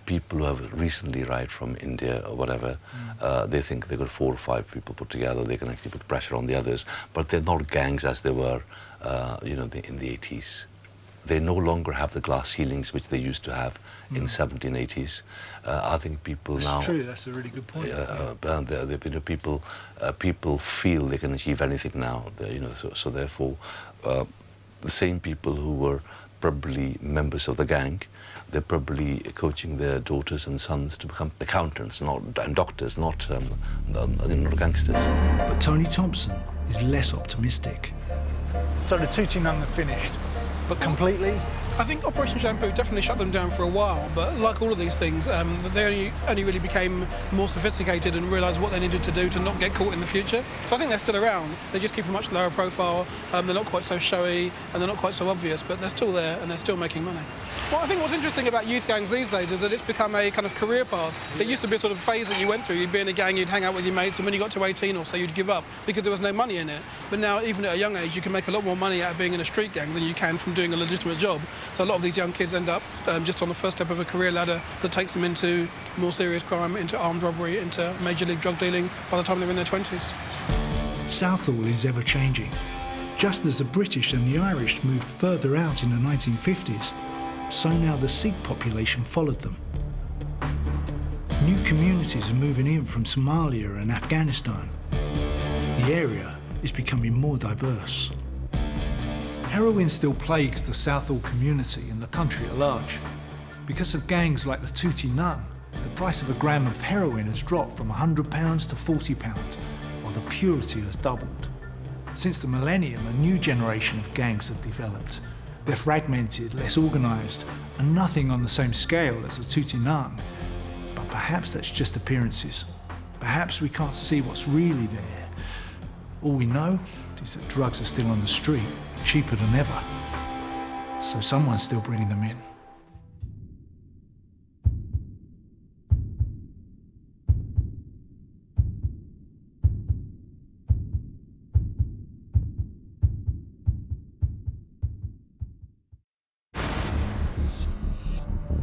people who have recently arrived from India or whatever, they think they've got 4 or 5 people put together, they can actually put pressure on the others, but they're not gangs as they were, you know, in the 80s. They no longer have the glass ceilings which they used to have in 1780s. I think people now... That's true, that's a really good point. People feel they can achieve anything now, you know, so therefore, the same people who were probably members of the gang, they're probably coaching their daughters and sons to become accountants and doctors, not gangsters. But Tony Thompson is less optimistic. So the Tuti Nun finished, but completely? I think Operation Shampoo definitely shut them down for a while, but like all of these things, they only really became more sophisticated and realised what they needed to do to not get caught in the future. So I think they're still around. They just keep a much lower profile, they're not quite so showy, and they're not quite so obvious, but they're still there and they're still making money. Well, I think what's interesting about youth gangs these days is that it's become a kind of career path. It used to be a sort of phase that you went through. You'd be in a gang, you'd hang out with your mates, and when you got to 18 or so, you'd give up because there was no money in it. But now, even at a young age, you can make a lot more money out of being in a street gang than you can from doing a legitimate job. So a lot of these young kids end up just on the first step of a career ladder that takes them into more serious crime, into armed robbery, into major league drug dealing by the time they're in their 20s. Southall is ever-changing. Just as the British and the Irish moved further out in the 1950s, so now the Sikh population followed them. New communities are moving in from Somalia and Afghanistan. The area is becoming more diverse. Heroin still plagues the Southall community and the country at large. Because of gangs like the Tuti Nun, the price of a gram of heroin has dropped from £100 to £40, while the purity has doubled. Since the millennium, a new generation of gangs have developed. They're fragmented, less organised, and nothing on the same scale as the Tuti Nun. But perhaps that's just appearances. Perhaps we can't see what's really there. All we know is that drugs are still on the street, cheaper than ever. So someone's still bringing them in.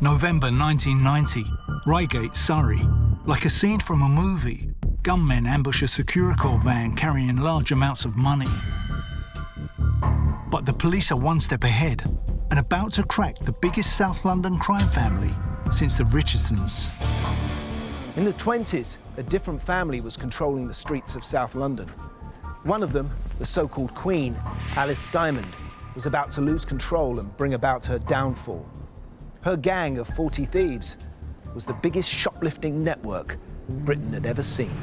November 1990, Reigate, Surrey. Like a scene from a movie, gunmen ambush a Securicorps van carrying large amounts of money. But the police are one step ahead and about to crack the biggest South London crime family since the Richardsons. In the 20s, a different family was controlling the streets of South London. One of them, the so-called Queen, Alice Diamond, was about to lose control and bring about her downfall. Her gang of 40 thieves was the biggest shoplifting network Britain had ever seen.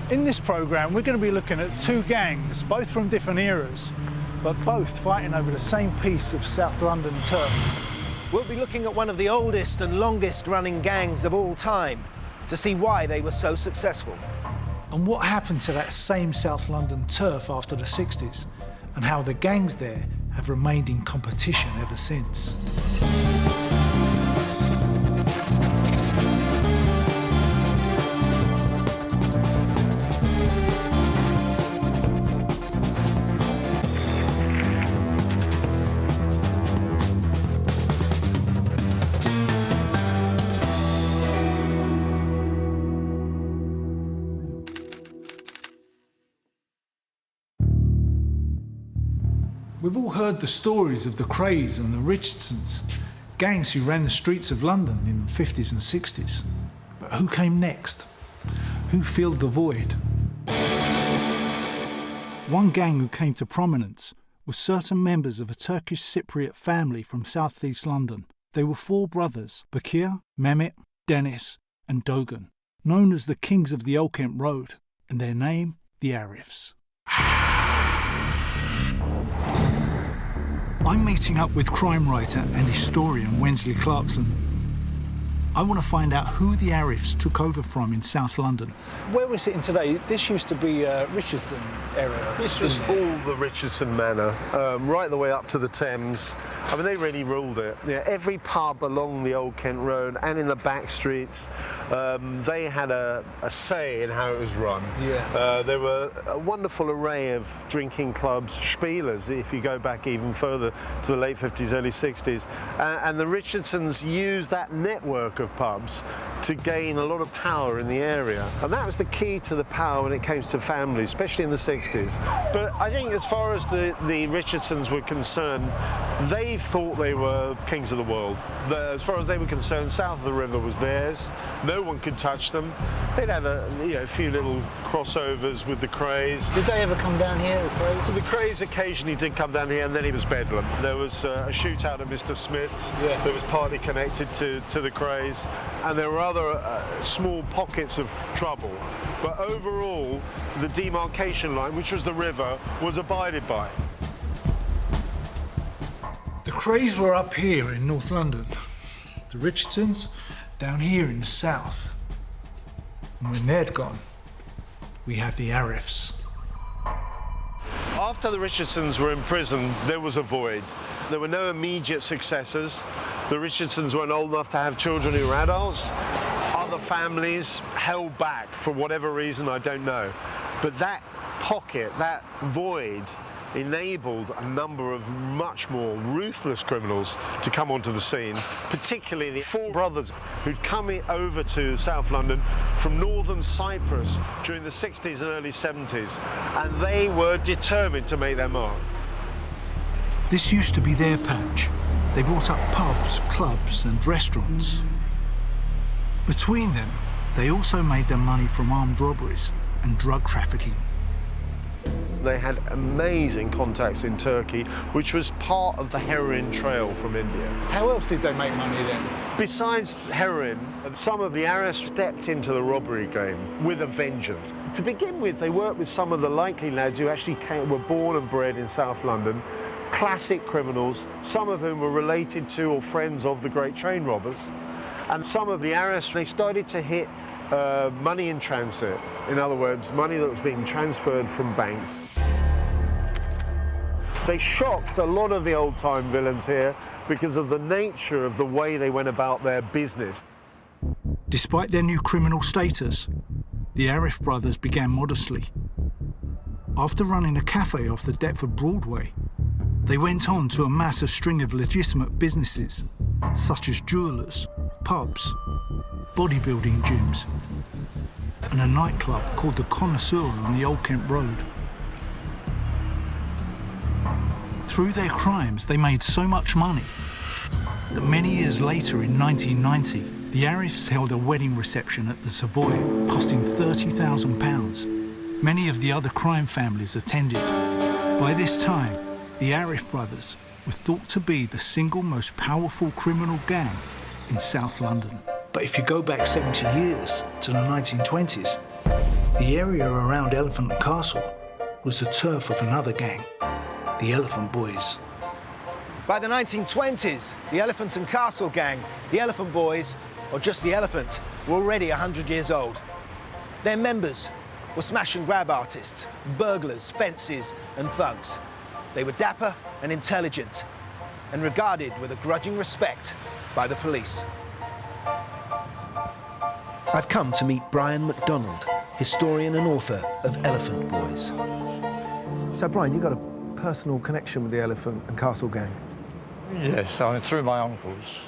In this programme, we're going to be looking at 2 gangs, both from different eras, but both fighting over the same piece of South London turf. We'll be looking at one of the oldest and longest running gangs of all time to see why they were so successful. And what happened to that same South London turf after the 60s? and how the gangs there have remained in competition ever since. We've all heard the stories of the Krays and the Richardsons, gangs who ran the streets of London in the 50s and 60s. But who came next? Who filled the void? One gang who came to prominence was certain members of a Turkish Cypriot family from South East London. They were four brothers, Bakir, Mehmet, Dennis and Dogan, known as the Kings of the Old Kent Road, and their name, the Arifs. I'm meeting up with crime writer and historian Wensley Clarkson. I want to find out who the Arifs took over from in South London. Where we're sitting today, this used to be Richardson area. This was all the Richardson Manor, right the way up to the Thames. I mean, they really ruled it. Yeah, every pub along the Old Kent Road and in the back streets, they had a say in how it was run. Yeah. There were a wonderful array of drinking clubs, Spielers, if you go back even further to the late 50s, early 60s. And the Richardsons used that network of pubs to gain a lot of power in the area. And that was the key to the power when it came to families, especially in the 60s. But I think as far as the Richardsons were concerned, they thought they were kings of the world. As far as they were concerned, south of the river was theirs. No one could touch them. They'd have a few little crossovers with the Krays. Did they ever come down here, the Krays? The Krays occasionally did come down here, and then it was bedlam. There was a shootout at Mr. Smith's that was partly connected to the Krays, and there were other small pockets of trouble. But overall, the demarcation line, which was the river, was abided by. The Krays were up here in North London. The Richardsons down here in the south. And when they'd gone, we have the Arifs. After the Richardsons were in prison, there was a void. There were no immediate successors. The Richardsons weren't old enough to have children who were adults. Other families held back for whatever reason, I don't know. But that pocket, that void, enabled a number of much more ruthless criminals to come onto the scene, particularly the four brothers who'd come over to South London from northern Cyprus during the 60s and early 70s, and they were determined to make their mark. This used to be their patch. They brought up pubs, clubs and restaurants. Between them, they also made their money from armed robberies and drug trafficking. They had amazing contacts in Turkey, which was part of the heroin trail from India. How else did they make money then? Besides heroin, some of the Arifs stepped into the robbery game with a vengeance. To begin with, they worked with some of the likely lads who actually were born and bred in South London, classic criminals, some of whom were related to or friends of the great train robbers. And some of the Arifs, they started to hit money in transit. In other words, money that was being transferred from banks. They shocked a lot of the old-time villains here because of the nature of the way they went about their business. Despite their new criminal status, the Arif brothers began modestly. After running a cafe off the Deptford Broadway, they went on to amass a string of legitimate businesses, such as jewellers, pubs, bodybuilding gyms, and a nightclub called the Connoisseur on the Old Kent Road. Through their crimes, they made so much money that many years later, in 1990, the Arifs held a wedding reception at the Savoy, costing £30,000. Many of the other crime families attended. By this time, the Arif brothers were thought to be the single most powerful criminal gang in South London. But if you go back 70 years to the 1920s, the area around Elephant and Castle was the turf of another gang, the Elephant Boys. By the 1920s, the Elephant and Castle gang, the Elephant Boys, or just the Elephant, were already 100 years old. Their members were smash and grab artists, burglars, fences and thugs. They were dapper and intelligent, and regarded with a grudging respect by the police. I've come to meet Brian MacDonald, historian and author of Elephant Boys. So, Brian, you got a personal connection with the Elephant and Castle gang? Yes, I mean, through my uncles,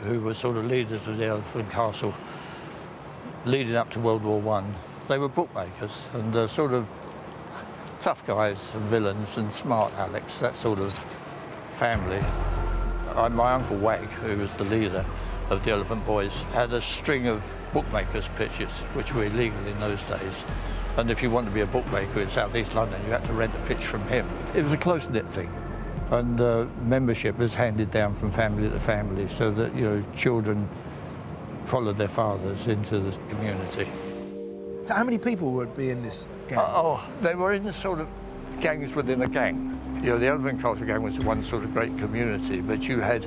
who were sort of leaders of the Elephant Castle leading up to World War I. They were bookmakers and sort of tough guys and villains and smart Alex, that sort of family. My uncle Wag, who was the leader of the Elephant Boys, had a string of bookmakers' pitches, which were illegal in those days. And if you wanted to be a bookmaker in South East London, you had to rent a pitch from him. It was a close-knit thing. And membership was handed down from family to family so that, you know, children followed their fathers into the community. So how many people would be in this gang? They were in the sort of gangs within a gang. You know, the Elephant Castle gang was one sort of great community, but you had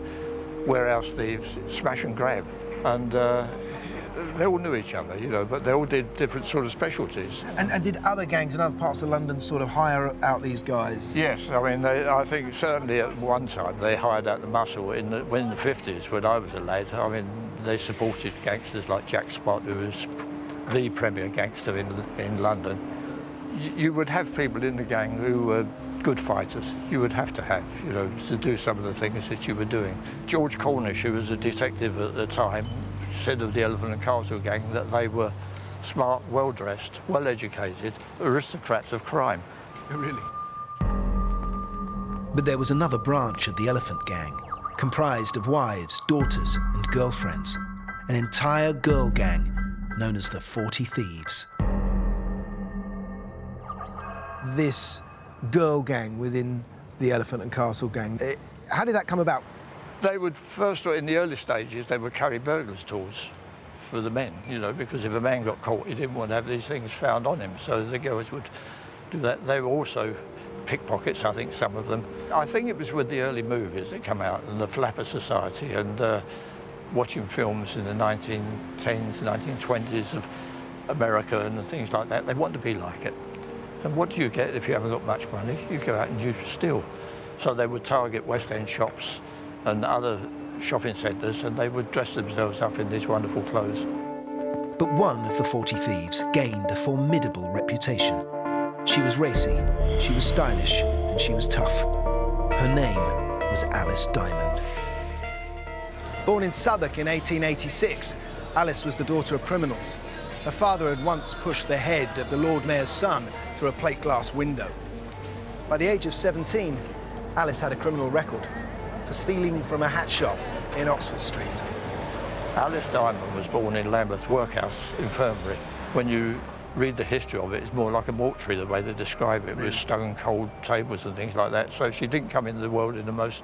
warehouse thieves, smash and grab, and they all knew each other, you know, but they all did different sort of specialties. And did other gangs in other parts of London sort of hire out these guys? Yes, I mean, I think certainly at one time they hired out the muscle. In the 50s, when I was a lad, I mean, they supported gangsters like Jack Spot, who was the premier gangster in London. You would have people in the gang who were good fighters. You would have to have, you know, to do some of the things that you were doing. George Cornish, who was a detective at the time, said of the Elephant and Castle gang that they were smart, well-dressed, well-educated, aristocrats of crime. Really? But there was another branch of the Elephant gang, comprised of wives, daughters and girlfriends. An entire girl gang known as the 40 Thieves. This girl gang within the Elephant and Castle gang, how did that come about? They would first, in the early stages, they would carry burglars' tools for the men, you know, because if a man got caught, he didn't want to have these things found on him, so the girls would do that. They were also pickpockets, I think, some of them. I think it was with the early movies that come out and the Flapper Society and watching films in the 1910s, 1920s of America and things like that. They want to be like it. And what do you get if you haven't got much money? You go out and you steal. So they would target West End shops and other shopping centres, and they would dress themselves up in these wonderful clothes. But one of the 40 Thieves gained a formidable reputation. She was racy, she was stylish, and she was tough. Her name was Alice Diamond. Born in Southall in 1886, Alice was the daughter of criminals. Her father had once pushed the head of the Lord Mayor's son through a plate glass window. By the age of 17, Alice had a criminal record for stealing from a hat shop in Oxford Street. Alice Diamond was born in Lambeth Workhouse Infirmary. When you read the history of it, it's more like a mortuary, the way they describe it, with stone cold tables and things like that. So she didn't come into the world in the most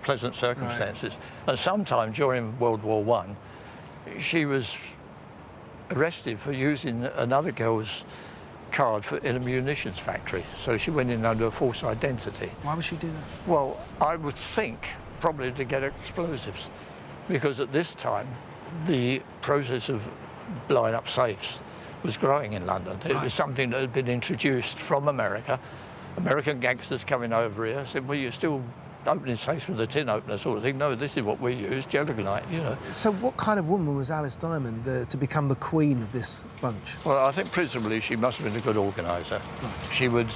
pleasant circumstances. Right. And sometime during World War I, she was arrested for using another girl's card in a munitions factory. So she went in under a false identity. Why would she do that? Well, I would think probably to get explosives, because at this time the process of blowing up safes was growing in London. It was something that had been introduced from America. American gangsters coming over here said, well, you're still opening safes with a tin opener sort of thing. No, this is what we use, gelignite, you know. So what kind of woman was Alice Diamond to become the queen of this bunch? Well, I think principally she must have been a good organiser. She would...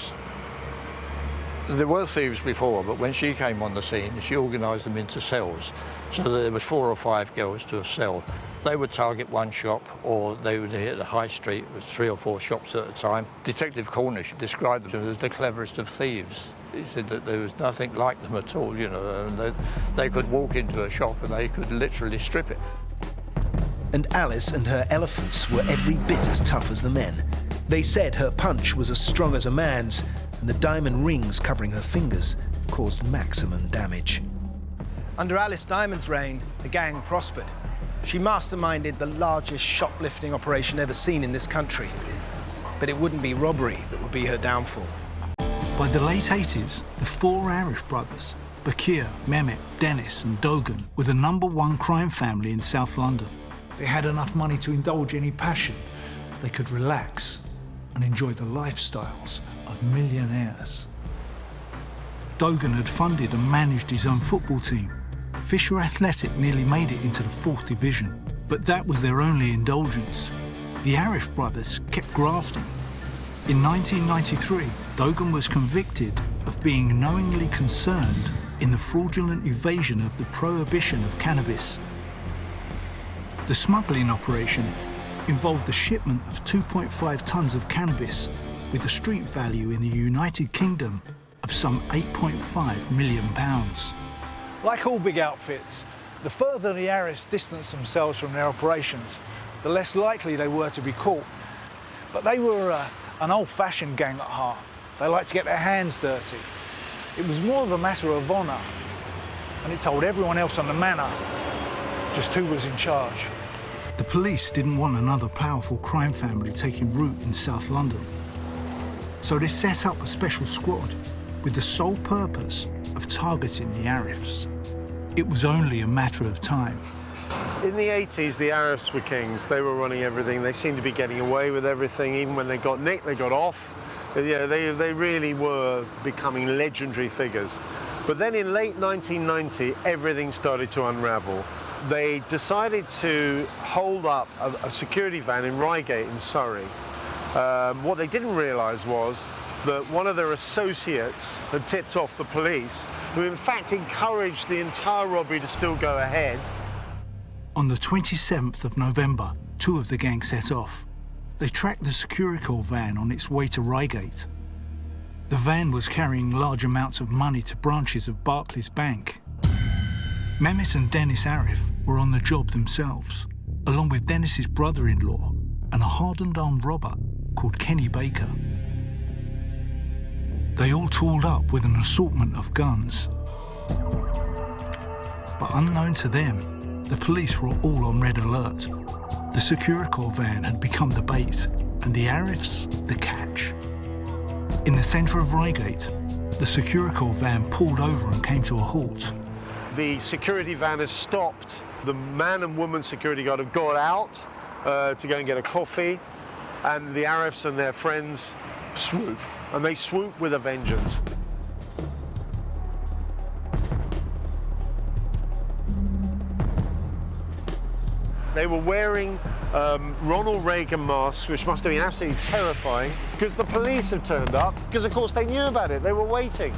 There were thieves before, but when she came on the scene, she organised them into cells, so that there was 4 or 5 girls to a cell. They would target one shop, or they would hit the high street with 3 or 4 shops at a time. Detective Cornish described them as the cleverest of thieves. He said that there was nothing like them at all, you know, and they could walk into a shop and they could literally strip it. And Alice and her elephants were every bit as tough as the men. They said her punch was as strong as a man's, and the diamond rings covering her fingers caused maximum damage. Under Alice Diamond's reign, the gang prospered. She masterminded the largest shoplifting operation ever seen in this country. But it wouldn't be robbery that would be her downfall. By the late 80s, the 4 Arif brothers, Bakir, Mehmet, Dennis and Dogan, were the #1 crime family in South London. They had enough money to indulge any passion. They could relax and enjoy the lifestyles of millionaires. Dogan had funded and managed his own football team. Fisher Athletic nearly made it into the 4th division, but that was their only indulgence. The Arif brothers kept grafting. In 1993, Dogan was convicted of being knowingly concerned in the fraudulent evasion of the prohibition of cannabis. The smuggling operation involved the shipment of 2.5 tons of cannabis with a street value in the United Kingdom of some £8.5 million. Like all big outfits, the further the Arifs distanced themselves from their operations, the less likely they were to be caught. But they were an old-fashioned gang at heart. They liked to get their hands dirty. It was more of a matter of honour, and it told everyone else on the manor just who was in charge. The police didn't want another powerful crime family taking root in South London. So they set up a special squad with the sole purpose of targeting the Arifs. It was only a matter of time. In the 80s, the Arifs were kings. They were running everything. They seemed to be getting away with everything. Even when they got nicked, they got off. Yeah, they really were becoming legendary figures. But then in late 1990, everything started to unravel. They decided to hold up a security van in Reigate in Surrey. What they didn't realise was that one of their associates had tipped off the police, who in fact encouraged the entire robbery to still go ahead. On the 27th of November, 2 of the gang set off. They tracked the Securicorps van on its way to Reigate. The van was carrying large amounts of money to branches of Barclays Bank. Mehmet and Dennis Arif were on the job themselves, along with Dennis's brother-in-law and a hardened armed robber called Kenny Baker. They all tooled up with an assortment of guns. But unknown to them, the police were all on red alert. The Securicorps van had become the bait, and the Arifs the catch. In the centre of Reigate, the Securicorps van pulled over and came to a halt. The security van has stopped. The man and woman security guard have got out to go and get a coffee, and the Arifs and their friends swoop, and they swoop with a vengeance. They were wearing Ronald Reagan masks, which must have been absolutely terrifying, because the police have turned up, because of course they knew about it, they were waiting.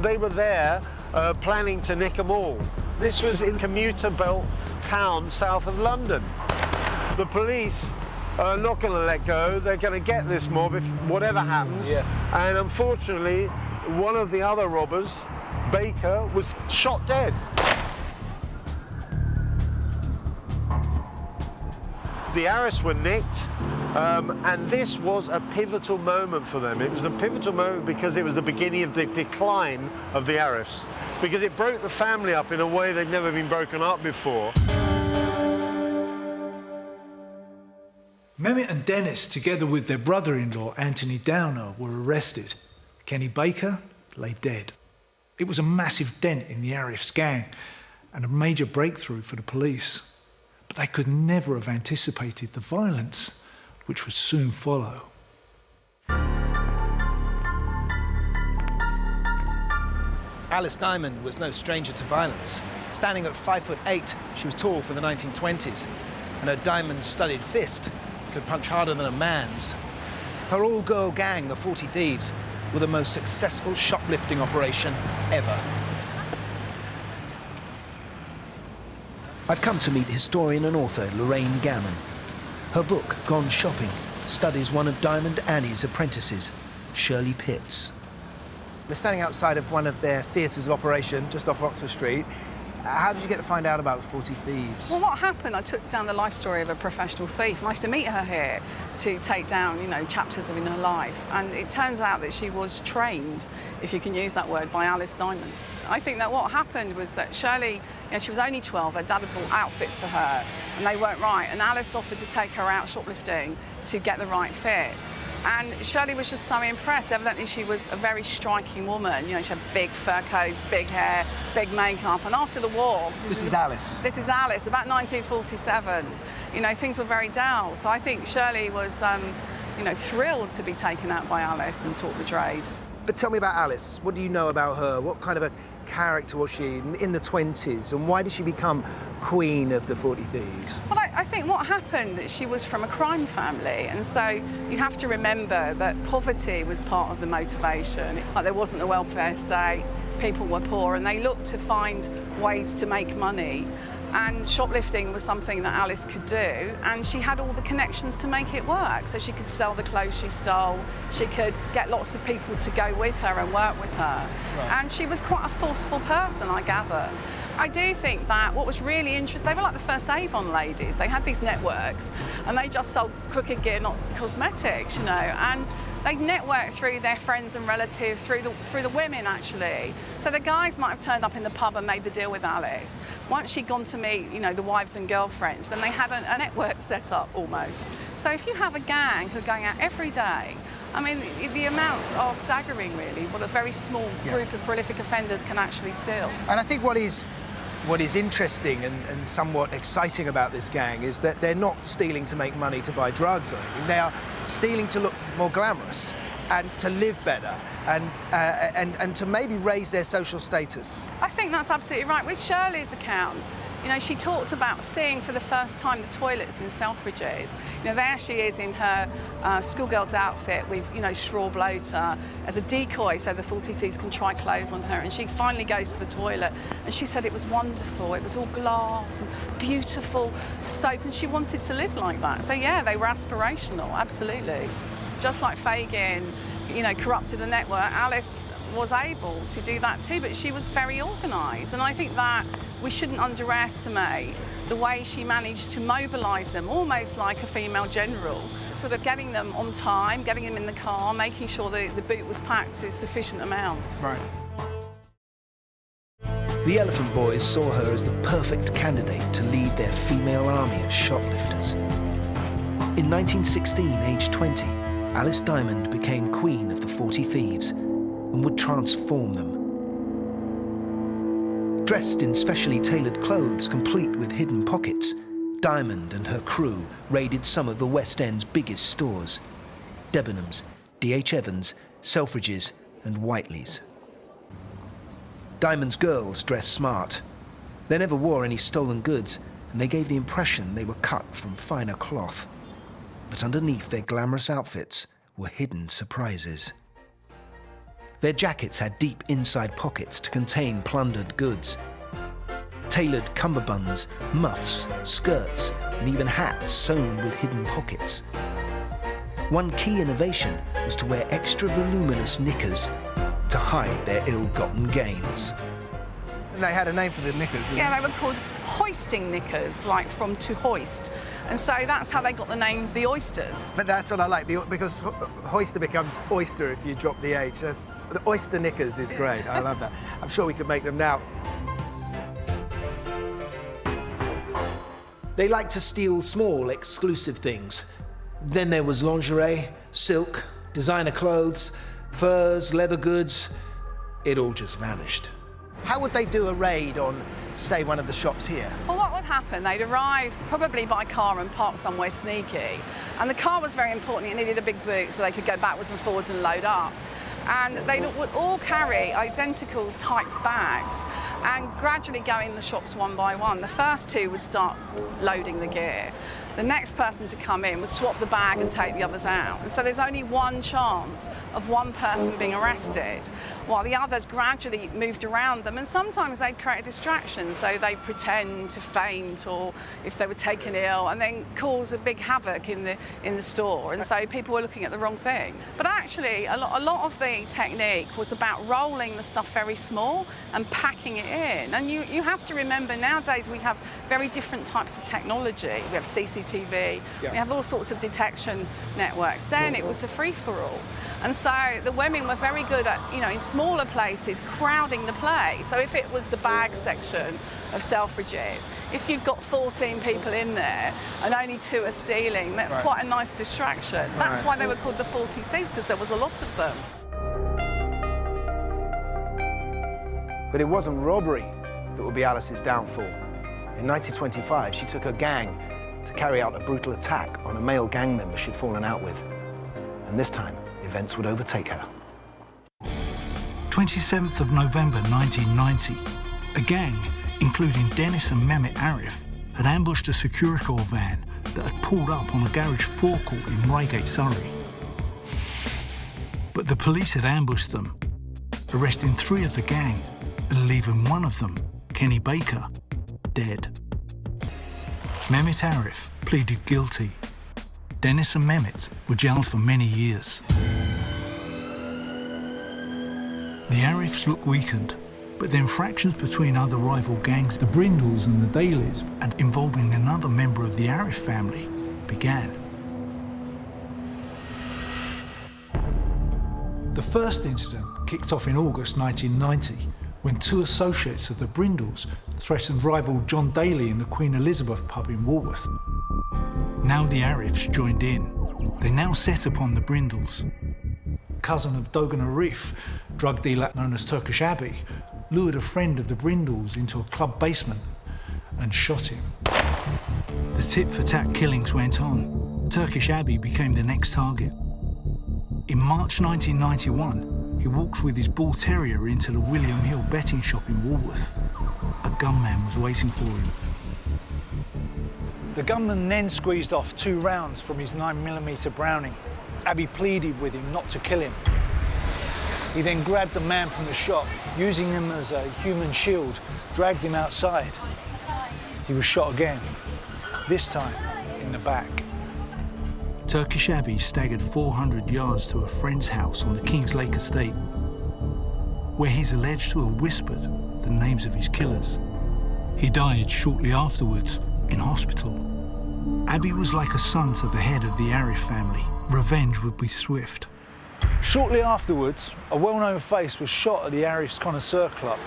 They were there planning to nick them all. This was in commuter belt town south of London. The police are not going to let go. They're going to get this mob if whatever happens. Yeah. And unfortunately, one of the other robbers, Baker, was shot dead. The Arifs were nicked, and this was a pivotal moment for them. It was a pivotal moment because it was the beginning of the decline of the Arifs, because it broke the family up in a way they'd never been broken up before. Mehmet and Dennis, together with their brother-in-law, Anthony Downer, were arrested. Kenny Baker lay dead. It was a massive dent in the Arifs gang and a major breakthrough for the police. But they could never have anticipated the violence which would soon follow. Alice Diamond was no stranger to violence. Standing at 5'8", she was tall for the 1920s, and her diamond-studded fist could punch harder than a man's. Her all-girl gang, the 40 Thieves, were the most successful shoplifting operation ever. I've come to meet historian and author Lorraine Gammon. Her book, Gone Shopping, studies one of Diamond Annie's apprentices, Shirley Pitts. We're standing outside of one of their theatres of operation, just off Oxford Street. How did you get to find out about the 40 Thieves? Well, what happened, I took down the life story of a professional thief. Nice to meet her here to take down, you know, chapters of in her life. And it turns out that she was trained, if you can use that word, by Alice Diamond. I think that what happened was that Shirley, you know, she was only 12, her dad had bought outfits for her, and they weren't right. And Alice offered to take her out shoplifting to get the right fit. And Shirley was just so impressed. Evidently, she was a very striking woman. You know, she had big fur coats, big hair, big makeup. And after the war... This is Alice. This is Alice, about 1947. You know, things were very dull. So I think Shirley was, you know, thrilled to be taken out by Alice and taught the trade. But tell me about Alice. What do you know about her? What kind of a character was she in the 20s? And why did she become queen of the 40 Thieves? Well, I think what happened is she was from a crime family, and so you have to remember that poverty was part of the motivation. Like, there wasn't a welfare state, people were poor, and they looked to find ways to make money. And shoplifting was something that Alice could do, and she had all the connections to make it work. So she could sell the clothes she stole, she could get lots of people to go with her and work with her. Right. And she was quite a forceful person, I gather. I do think that what was really interesting, they were like the first Avon ladies. They had these networks, and they just sold crooked gear, not cosmetics, you know. And they networked through their friends and relatives, through the women, actually. So the guys might have turned up in the pub and made the deal with Alice. Once she'd gone to meet, you know, the wives and girlfriends, then they had a network set up, almost. So if you have a gang who are going out every day, I mean, the amounts are staggering, really, what a very small group of prolific offenders can actually steal. And I think what is interesting and somewhat exciting about this gang is that they're not stealing to make money to buy drugs or anything. They are stealing to look more glamorous and to live better and to maybe raise their social status. I think that's absolutely right. With Shirley's account, you know, she talked about seeing for the first time the toilets in Selfridges. You know, there she is in her schoolgirl's outfit with, you know, straw bloater as a decoy so the 40 Thieves can try clothes on her. And she finally goes to the toilet and she said it was wonderful. It was all glass and beautiful soap, and she wanted to live like that. So, yeah, they were aspirational, absolutely. Just like Fagin, you know, corrupted a network, Alice was able to do that too, but she was very organised. And I think that we shouldn't underestimate the way she managed to mobilise them, almost like a female general, sort of getting them on time, getting them in the car, making sure the boot was packed to sufficient amounts. Right. The Elephant Boys saw her as the perfect candidate to lead their female army of shoplifters. In 1916, aged 20, Alice Diamond became queen of the 40 Thieves and would transform them. Dressed in specially tailored clothes complete with hidden pockets, Diamond and her crew raided some of the West End's biggest stores: Debenhams, D.H. Evans, Selfridges and Whiteley's. Diamond's girls dressed smart. They never wore any stolen goods, and they gave the impression they were cut from finer cloth. But underneath their glamorous outfits were hidden surprises. Their jackets had deep inside pockets to contain plundered goods. Tailored cummerbunds, muffs, skirts, and even hats sewn with hidden pockets. One key innovation was to wear extra voluminous knickers to hide their ill-gotten gains. And they had a name for the knickers, didn't they? Yeah, they were called hoisting knickers, like from to hoist. And so that's how they got the name the Oysters. But that's what I like, because hoister becomes oyster if you drop the H. The oyster knickers is great. I love that. I'm sure we could make them now. They like to steal small, exclusive things. Then there was lingerie, silk, designer clothes, furs, leather goods. It all just vanished. How would they do a raid on, say, one of the shops here? Well, what would happen? They'd arrive probably by car and park somewhere sneaky. And the car was very important. It needed a big boot so they could go backwards and forwards and load up. And they would all carry identical type bags and gradually go in the shops one by one. The first two would start loading the gear. The next person to come in would swap the bag and take the others out. And so there's only one chance of one person being arrested, while the others gradually moved around them. And sometimes they'd create a distraction, so they'd pretend to faint or if they were taken ill, and then cause a big havoc in the store. And so people were looking at the wrong thing. But actually, a lot of the technique was about rolling the stuff very small and packing it in. And you have to remember, nowadays we have very different types of technology. We have CCTV, we have all sorts of detection networks. Then it was a free-for-all. And so the women were very good at, you know, in smaller places, crowding the play. So if it was the bag section of Selfridges, if you've got 14 people in there and only 2 are stealing, that's quite a nice distraction. That's why they were called the 40 Thieves, because there was a lot of them. But it wasn't robbery that would be Alice's downfall. In 1925, she took her gang to carry out a brutal attack on a male gang member she'd fallen out with. And this time, events would overtake her. 27th of November 1990, a gang, including Dennis and Mehmet Arif, had ambushed a Securicorps van that had pulled up on a garage forecourt in Reigate, Surrey. But the police had ambushed them, arresting 3 of the gang and leaving one of them, Kenny Baker, dead. Mehmet Arif pleaded guilty. Dennis and Mehmet were jailed for many years. The Arifs looked weakened, but then fractions between other rival gangs, the Brindles and the Dailies, and involving another member of the Arif family, began. The first incident kicked off in August 1990, when 2 associates of the Brindles threatened rival John Daly in the Queen Elizabeth pub in Walworth. Now the Arifs joined in. They now set upon the Brindles. Cousin of Dogan Arif, drug dealer known as Turkish Abbey, lured a friend of the Brindles into a club basement and shot him. The tit-for-tat killings went on. Turkish Abbey became the next target. In March 1991, he walked with his bull terrier into the William Hill betting shop in Walworth. A gunman was waiting for him. The gunman then squeezed off 2 rounds from his 9mm Browning. Abbey pleaded with him not to kill him. He then grabbed the man from the shop, using him as a human shield, dragged him outside. He was shot again, this time in the back. Turkish Abbey staggered 400 yards to a friend's house on the Kings Lake estate, where he's alleged to have whispered the names of his killers. He died shortly afterwards in hospital. Abbey was like a son to the head of the Arif family. Revenge would be swift. Shortly afterwards, a well-known face was shot at the Arifs Connoisseur Club.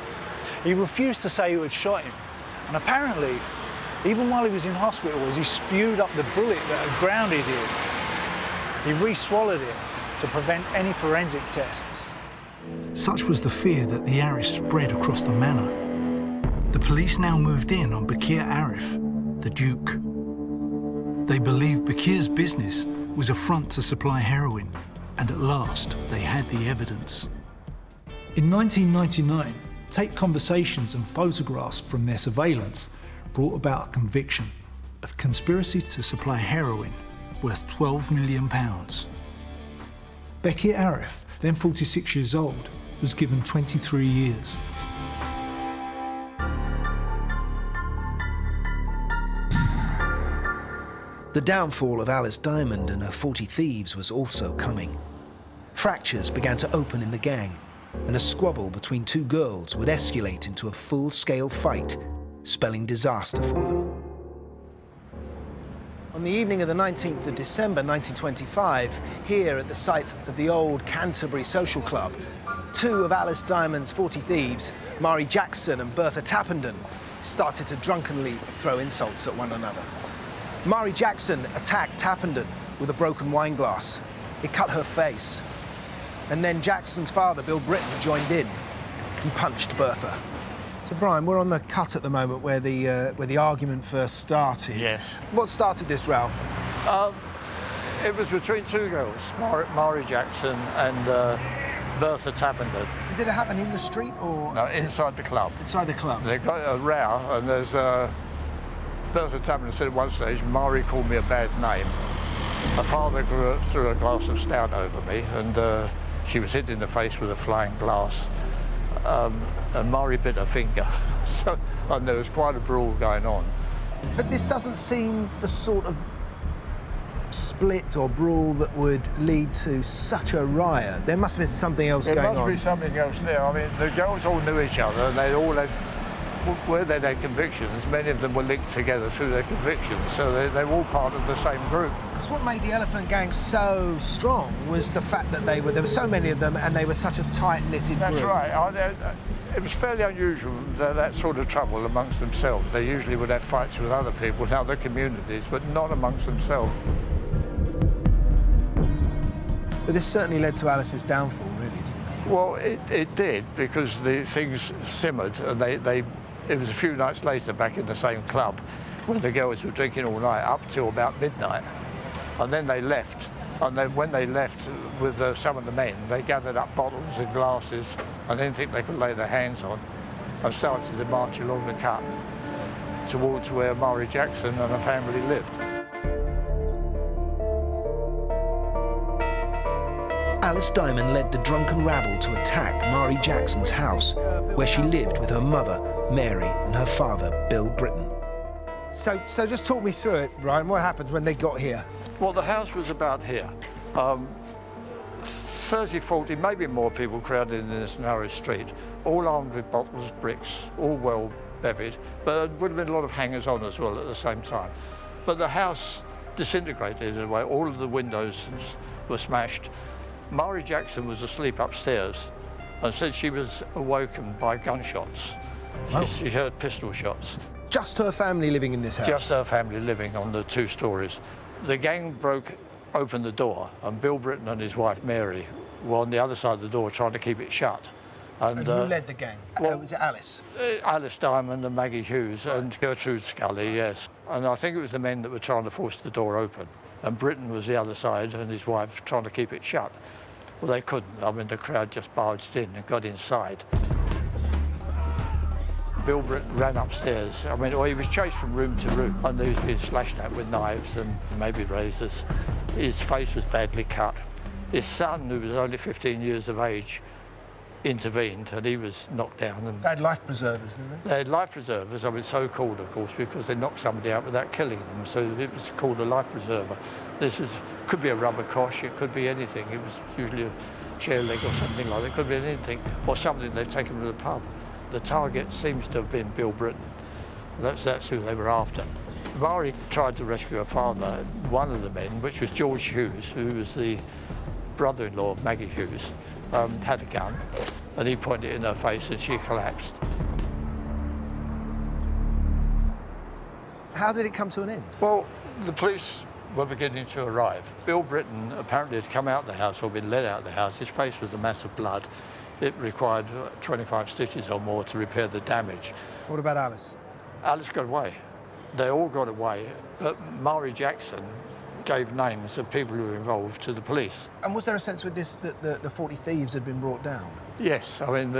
He refused to say who had shot him, and apparently, even while he was in hospital, as he spewed up the bullet that had grounded him, he re-swallowed it to prevent any forensic tests. Such was the fear that the Arifs spread across the manor. The police now moved in on Bakir Arif, the Duke. They believed Bakir's business was a front to supply heroin, and at last they had the evidence. In 1999, tape conversations and photographs from their surveillance brought about a conviction of conspiracy to supply heroin worth £12 million. Bakir Arif, then 46 years old, was given 23 years. The downfall of Alice Diamond and her 40 Thieves was also coming. Fractures began to open in the gang, and a squabble between 2 girls would escalate into a full-scale fight, spelling disaster for them. On the evening of the 19th of December 1925, here at the site of the old Canterbury Social Club, 2 of Alice Diamond's 40 Thieves, Mari Jackson and Bertha Tappenden, started to drunkenly throw insults at one another. Mari Jackson attacked Tappenden with a broken wine glass. It cut her face. And then Jackson's father, Bill Britton, joined in. He punched Bertha. So, Brian, we're on the cut at the moment where the argument first started. Yes. What started this row? It was between 2 girls, Mari Jackson and Bertha Tappenden. Did it happen in the street or...? No, inside the club. Inside the club? They got a row, and there's... Bertha Tappenden said at one stage, Mari called me a bad name. Her father threw a glass of stout over me, and she was hit in the face with a flying glass. And Mari bit her finger. So, and there was quite a brawl going on. But this doesn't seem the sort of split or brawl that would lead to such a riot. There must have been something else going on. There must be something else there. I mean, the girls all knew each other, and they all had, where they had convictions, many of them were linked together through their convictions, so they were all part of the same group. Because what made the Elephant Gang so strong was the fact that there were so many of them, and they were such a tight-knitted group. That's right. It was fairly unusual, that sort of trouble amongst themselves. They usually would have fights with other people in other communities, but not amongst themselves. But this certainly led to Alice's downfall, really, didn't it? Well, it did, because the things simmered, and it was a few nights later back in the same club when the girls were drinking all night up till about midnight, and then they left. And then when they left with some of the men, they gathered up bottles and glasses and anything they could lay their hands on, and started to march along the cut towards where Murray Jackson and her family lived. Alice Diamond led the drunken rabble to attack Murray Jackson's house, where she lived with her mother, Mary, and her father, Bill Britton. So just talk me through it, Ryan. What happened when they got here? Well, the house was about here. 30, 40, maybe more people crowded in this narrow street, all armed with bottles, bricks, all well bevied, but there would have been a lot of hangers-on as well at the same time. But the house disintegrated in a way. All of the windows were smashed. Murray Jackson was asleep upstairs and said she was awoken by gunshots. Oh. She heard pistol shots. Just her family living in this house? Just her family living on the 2 stories. The gang broke open the door, and Bill Britton and his wife Mary were on the other side of the door trying to keep it shut. And who led the gang? Well, was it Alice? Alice Diamond and Maggie Hughes and Gertrude Scully, yes. And I think it was the men that were trying to force the door open. And Britton was the other side and his wife trying to keep it shut. Well, they couldn't. I mean, the crowd just barged in and got inside. Bill Britton ran upstairs. I mean, he was chased from room to room, and he was being slashed at with knives and maybe razors. His face was badly cut. His son, who was only 15 years of age, intervened, and he was knocked down. And they had life preservers, didn't they? They had life preservers. I mean, so called, of course, because they knocked somebody out without killing them. So it was called a life preserver. Could be a rubber cosh, it could be anything. It was usually a chair leg or something like that. It could be anything, or something they'd taken from the pub. The target seems to have been Bill Britton. That's who they were after. Murray tried to rescue her father, one of the men, which was George Hughes, who was the brother-in-law of Maggie Hughes, had a gun, and he pointed it in her face and she collapsed. How did it come to an end? Well, the police were beginning to arrive. Bill Britton apparently had come out of the house or been led out of the house. His face was a mass of blood. It required 25 stitches or more to repair the damage. What about Alice? Alice got away. They all got away, but Murray Jackson gave names of people who were involved to the police. And was there a sense with this that the 40 thieves had been brought down? Yes, I mean,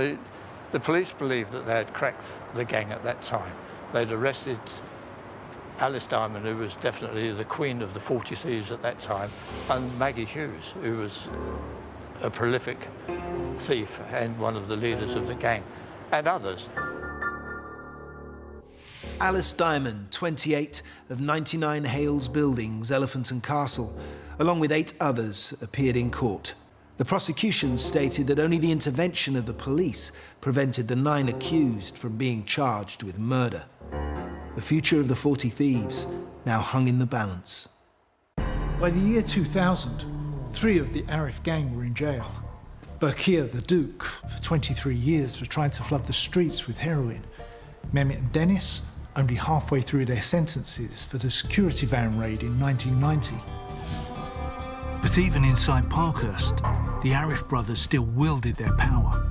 the police believed that they had cracked the gang at that time. They'd arrested Alice Diamond, who was definitely the queen of the 40 thieves at that time, and Maggie Hughes, who was a prolific thief and one of the leaders of the gang, and others. Alice Diamond, 28, of 99 Hales Buildings, Elephant and Castle, along with 8 others, appeared in court. The prosecution stated that only the intervention of the police prevented the 9 accused from being charged with murder. The future of the 40 thieves now hung in the balance. By the year 2000, 3 of the Arif gang were in jail. Berkir, the Duke, for 23 years for trying to flood the streets with heroin. Mehmet and Dennis, only halfway through their sentences for the security van raid in 1990. But even inside Parkhurst, the Arif brothers still wielded their power.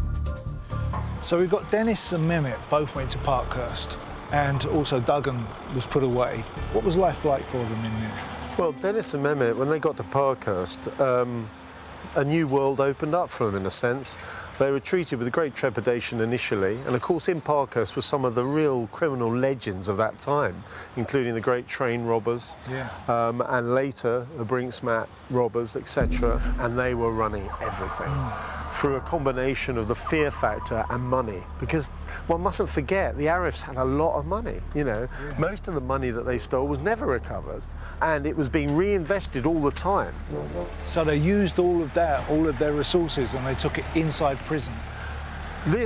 So we've got Dennis and Mehmet both went to Parkhurst, and also Duggan was put away. What was life like for them in there? Well, Dennis and Mehmet, when they got to Parkhurst, a new world opened up for them, in a sense. They were treated with great trepidation initially, and of course in Parkhurst were some of the real criminal legends of that time, including the great train robbers, and later the Brinksmat robbers, etc. And they were running everything through a combination of the fear factor and money, because one mustn't forget the Arifs had a lot of money. You know, most of the money that they stole was never recovered, and it was being reinvested all the time. So they used all of that, all of their resources, and they took it inside prison.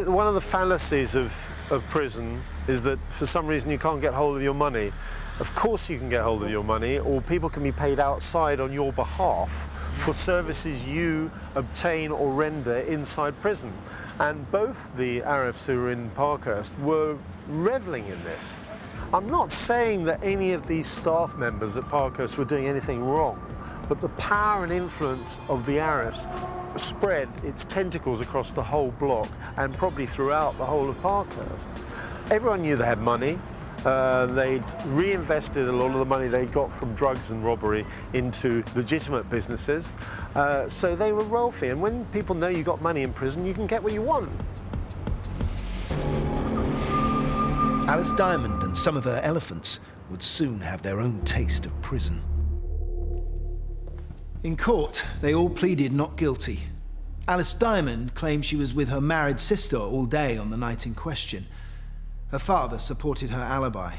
One of the fallacies of prison is that for some reason you can't get hold of your money. Of course you can get hold of your money, or people can be paid outside on your behalf for services you obtain or render inside prison. And both the Arifs who were in Parkhurst were reveling in this. I'm not saying that any of these staff members at Parkhurst were doing anything wrong, but the power and influence of the Arifs spread its tentacles across the whole block and probably throughout the whole of Parkhurst. Everyone knew they had money. They'd reinvested a lot of the money they got from drugs and robbery into legitimate businesses. So they were wealthy. And when people know you got money in prison, you can get what you want. Alice Diamond and some of her elephants would soon have their own taste of prison. In court, they all pleaded not guilty. Alice Diamond claimed she was with her married sister all day on the night in question. Her father supported her alibi.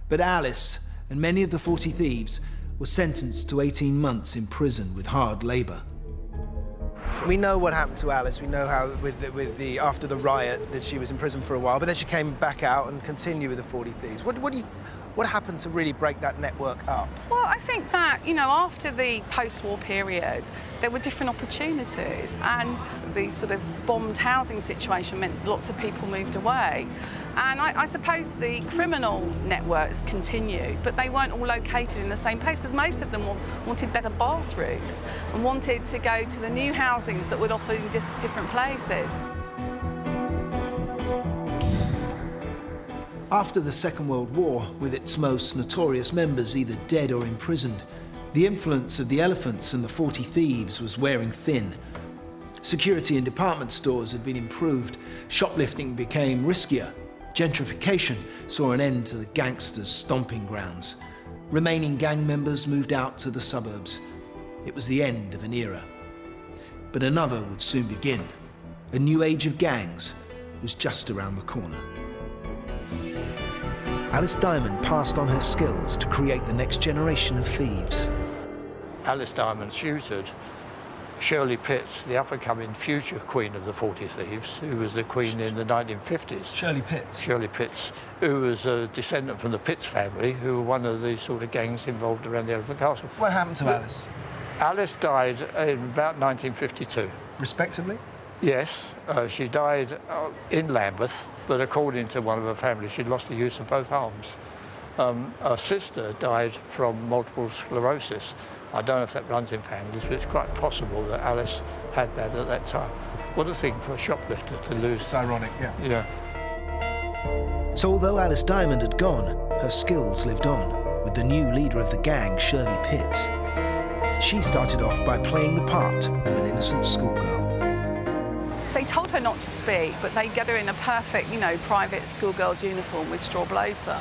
But Alice and many of the 40 thieves were sentenced to 18 months in prison with hard labour. We know what happened to Alice. We know how, after the riot, that she was in prison for a while, but then she came back out and continued with the 40 Thieves. What happened to really break that network up? Well, I think that, you know, after the post-war period, there were different opportunities, and the sort of bombed housing situation meant lots of people moved away. And I suppose the criminal networks continued, but they weren't all located in the same place, because most of them wanted better bathrooms and wanted to go to the new housings that would offer in different places. After the Second World War, with its most notorious members either dead or imprisoned, the influence of the elephants and the 40 Thieves was wearing thin. Security in department stores had been improved, shoplifting became riskier, gentrification saw an end to the gangsters' stomping grounds. Remaining gang members moved out to the suburbs. It was the end of an era. But another would soon begin. A new age of gangs was just around the corner. Alice Diamond passed on her skills to create the next generation of thieves. Alice Diamond tutored Shirley Pitts, the up-and-coming future queen of the 40 Thieves, who was the queen in the 1950s. Shirley Pitts? Shirley Pitts, who was a descendant from the Pitts family, who were one of the sort of gangs involved around the Elephant Castle. What happened to Alice? Alice died in about 1952. Respectably? Yes, she died in Lambeth, but according to one of her family, she'd lost the use of both arms. Her sister died from multiple sclerosis. I don't know if that runs in families, but it's quite possible that Alice had that at that time. What a thing for a shoplifter to lose. It's ironic, yeah. Yeah. So although Alice Diamond had gone, her skills lived on, with the new leader of the gang, Shirley Pitts. She started off by playing the part of an innocent schoolgirl. They told her not to speak, but they get her in a perfect, you know, private schoolgirl's uniform with straw bloater.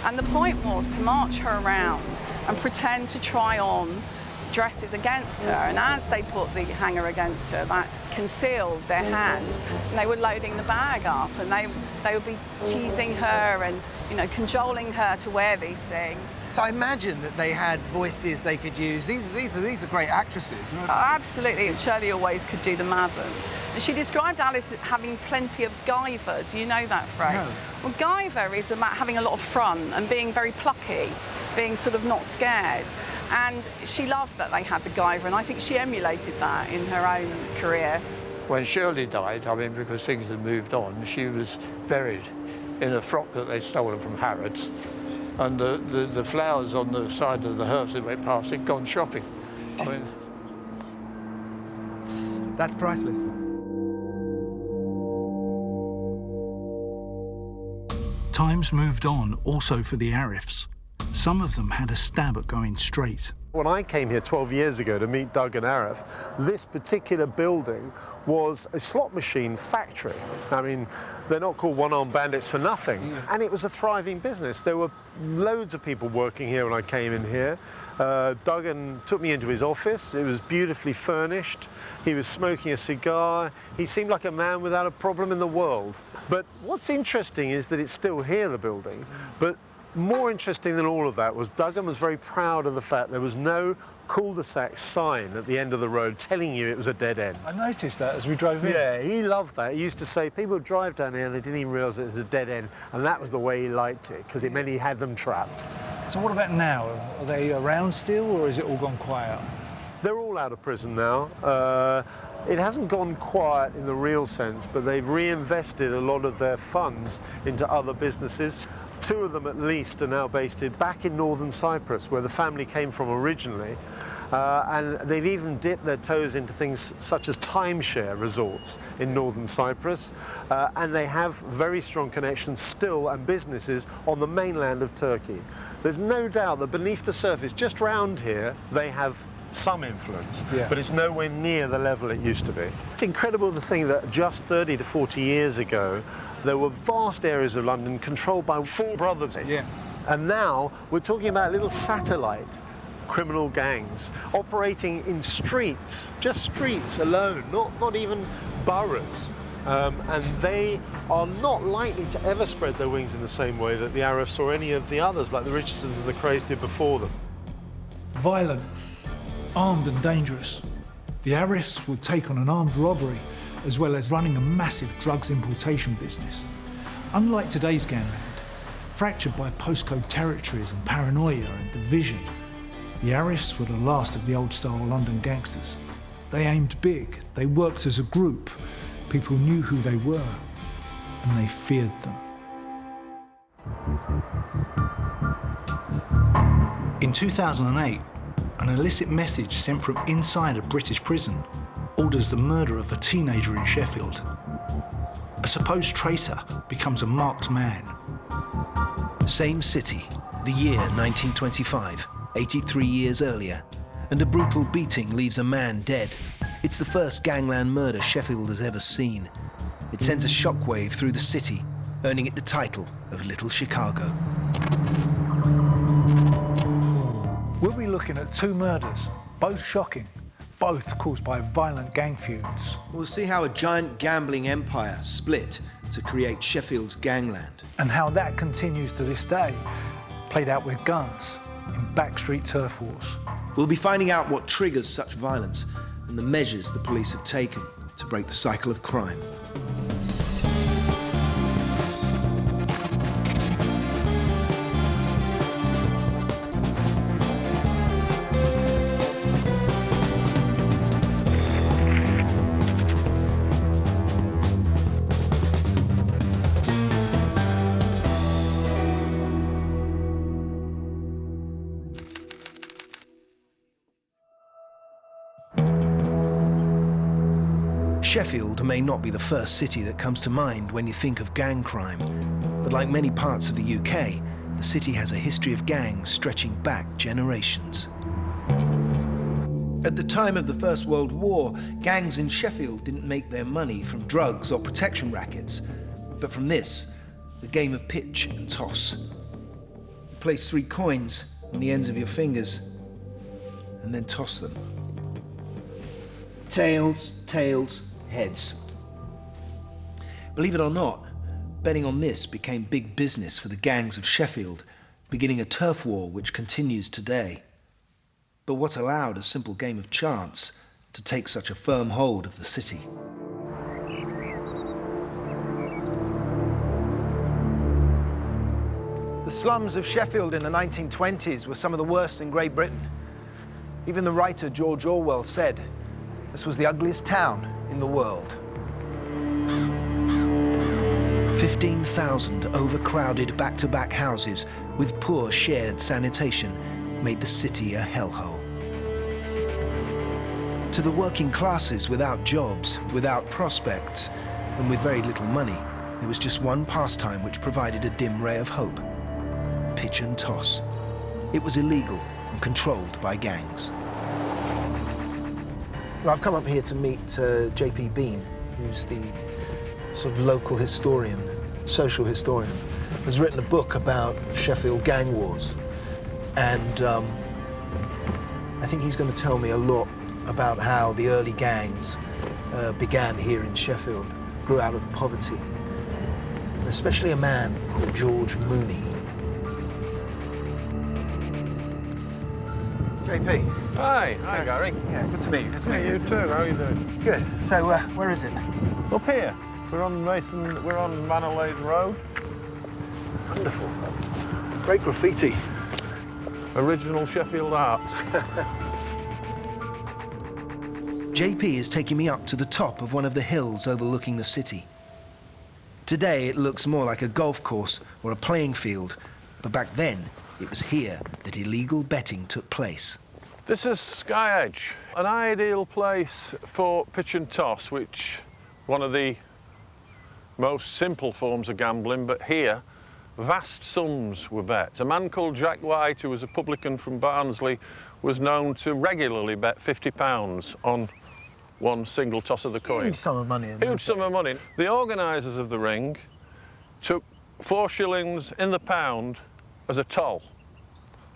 And the point was to march her around and pretend to try on dresses against her. And as they put the hanger against her, that concealed their hands. And they were loading the bag up, and they would be teasing her and, you know, cajoling her to wear these things. So I imagine that they had voices they could use. These are great actresses. Oh, absolutely, and Shirley always could do the Maven. And she described Alice as having plenty of guyver. Do you know that phrase? No. Well, guyver is about having a lot of front and being very plucky, being sort of not scared. And she loved that they had the guyver, and I think she emulated that in her own career. When Shirley died, I mean, because things had moved on, she was buried in a frock that they'd stolen from Harrods. And the flowers on the side of the hearse that went past had gone shopping. I mean, that's priceless. Times moved on also for the Arifs. Some of them had a stab at going straight. When I came here 12 years ago to meet Doug and Arif, this particular building was a slot machine factory. I mean, they're not called one-armed bandits for nothing. And it was a thriving business. There were loads of people working here when I came in here. Doug took me into his office. It was beautifully furnished. He was smoking a cigar. He seemed like a man without a problem in the world. But what's interesting is that it's still here, the building. But more interesting than all of that was Duggan was very proud of the fact there was no cul-de-sac sign at the end of the road telling you it was a dead end. I noticed that as we drove in. Yeah, he loved that. He used to say people would drive down here and they didn't even realise it was a dead end, and that was the way he liked it, because it meant he had them trapped. So what about now? Are they around still, or has it all gone quiet? They're all out of prison now. It hasn't gone quiet in the real sense, but they've reinvested a lot of their funds into other businesses. Two of them at least are now based back in northern Cyprus, where the family came from originally, and they've even dipped their toes into things such as timeshare resorts in northern Cyprus, and they have very strong connections still and businesses on the mainland of Turkey. There's no doubt that beneath the surface, just round here, they have some influence, Yeah. but it's nowhere near the level it used to be. It's incredible to think that just 30 to 40 years ago, there were vast areas of London controlled by 4 brothers. Yeah. And now we're talking about little satellite criminal gangs operating in streets, just streets alone, not even boroughs. And they are not likely to ever spread their wings in the same way that the Arifs or any of the others, like the Richardsons and the Krays, did before them. Violent, armed and dangerous. The Arifs would take on an armed robbery as well as running a massive drugs importation business. Unlike today's gangland, fractured by postcode territories and paranoia and division, the Arifs were the last of the old-style London gangsters. They aimed big, they worked as a group. People knew who they were, and they feared them. In 2008, an illicit message sent from inside a British prison orders the murder of a teenager in Sheffield. A supposed traitor becomes a marked man. Same city, the year 1925, 83 years earlier, and a brutal beating leaves a man dead. It's the first gangland murder Sheffield has ever seen. It sends a shockwave through the city, earning it the title of Little Chicago. We'll be looking at 2 murders, both shocking, both caused by violent gang feuds. We'll see how a giant gambling empire split to create Sheffield's gangland. And how that continues to this day, played out with guns in backstreet turf wars. We'll be finding out what triggers such violence and the measures the police have taken to break the cycle of crime. Sheffield may not be the first city that comes to mind when you think of gang crime, but like many parts of the UK, the city has a history of gangs stretching back generations. At the time of the First World War, gangs in Sheffield didn't make their money from drugs or protection rackets, but from this, the game of pitch and toss. You place 3 coins on the ends of your fingers and then toss them. Tails, tails, heads. Believe it or not, betting on this became big business for the gangs of Sheffield, beginning a turf war which continues today. But what allowed a simple game of chance to take such a firm hold of the city? The slums of Sheffield in the 1920s were some of the worst in Great Britain. Even the writer George Orwell said, this was the ugliest town in the world. 15,000 overcrowded back-to-back houses with poor shared sanitation made the city a hellhole. To the working classes without jobs, without prospects, and with very little money, there was just one pastime which provided a dim ray of hope: pitch and toss. It was illegal and controlled by gangs. Well, I've come up here to meet J.P. Bean, who's the sort of local historian, social historian, has written a book about Sheffield gang wars. And I think he's going to tell me a lot about how the early gangs began here in Sheffield, grew out of poverty. And especially a man called George Mooney. JP. Hi, Gary. Yeah, good to meet you. Good to meet You too. How are you doing? Good. So, where is it? Up here. We're on Manor Lane Road. Wonderful. Great graffiti. Original Sheffield art. JP is taking me up to the top of one of the hills overlooking the city. Today it looks more like a golf course or a playing field, but back then it was here that illegal betting took place. This is Sky Edge, an ideal place for pitch and toss, which one of the most simple forms of gambling, but here vast sums were bet. A man called Jack White, who was a publican from Barnsley, was known to regularly bet £50 on one single toss of the coin. Huge sum of money. Huge sum of money. The organisers of the ring took 4 shillings in the pound as a toll.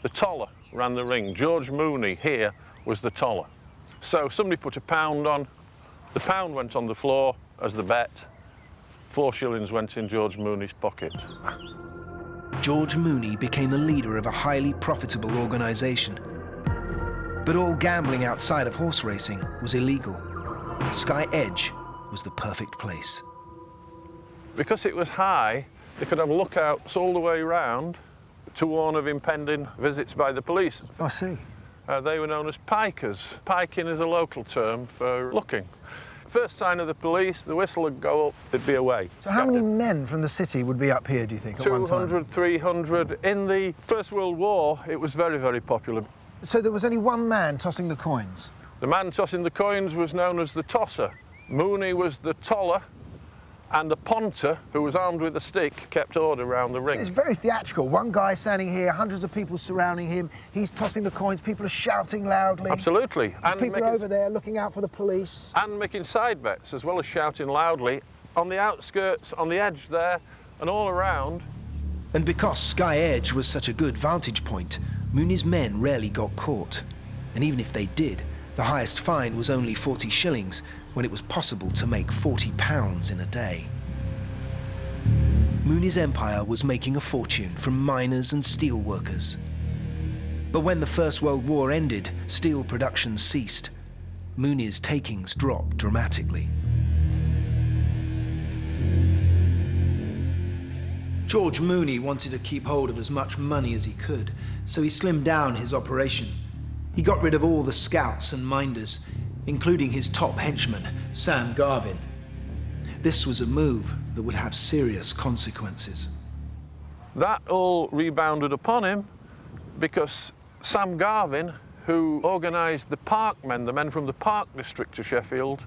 The toller ran the ring. George Mooney here was the toller. So somebody put £1 on, the pound went on the floor as the bet, 4 shillings went in George Mooney's pocket. George Mooney became the leader of a highly profitable organisation. But all gambling outside of horse racing was illegal. Sky Edge was the perfect place. Because it was high, they could have lookouts all the way round to warn of impending visits by the police. I see. They were known as pikers. Piking is a local term for looking. First sign of the police, the whistle would go up, they'd be away. So how many men from the city would be up here, do you think, at one time? 200, 300. In the First World War, it was very, very popular. So there was only one man tossing the coins? The man tossing the coins was known as the tosser. Mooney was the toller, and the ponter, who was armed with a stick, kept order around the ring. It's very theatrical. One guy standing here, hundreds of people surrounding him, he's tossing the coins, people are shouting loudly. Absolutely. And people are over there looking out for the police. And making side bets, as well as shouting loudly, on the outskirts, on the edge there, and all around. And because Sky Edge was such a good vantage point, Mooney's men rarely got caught. And even if they did, the highest fine was only 40 shillings, when it was possible to make £40 in a day. Mooney's empire was making a fortune from miners and steel workers. But when the First World War ended, steel production ceased. Mooney's takings dropped dramatically. George Mooney wanted to keep hold of as much money as he could, so he slimmed down his operation. He got rid of all the scouts and minders, including his top henchman, Sam Garvin. This was a move that would have serious consequences. That all rebounded upon him because Sam Garvin, who organised the park men, the men from the Park District of Sheffield,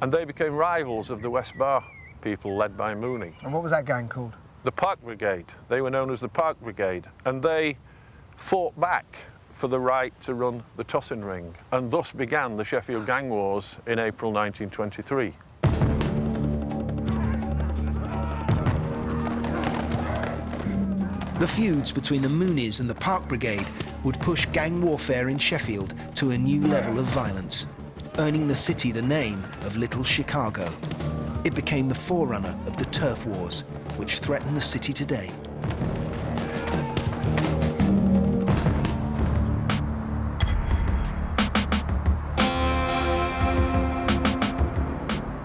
and they became rivals of the West Bar people led by Mooney. And what was that gang called? The Park Brigade. They were known as the Park Brigade, and they fought back for the right to run the tossing ring, and thus began the Sheffield Gang Wars in April 1923. The feuds between the Mooneys and the Park Brigade would push gang warfare in Sheffield to a new level of violence, earning the city the name of Little Chicago. It became the forerunner of the turf wars, which threaten the city today.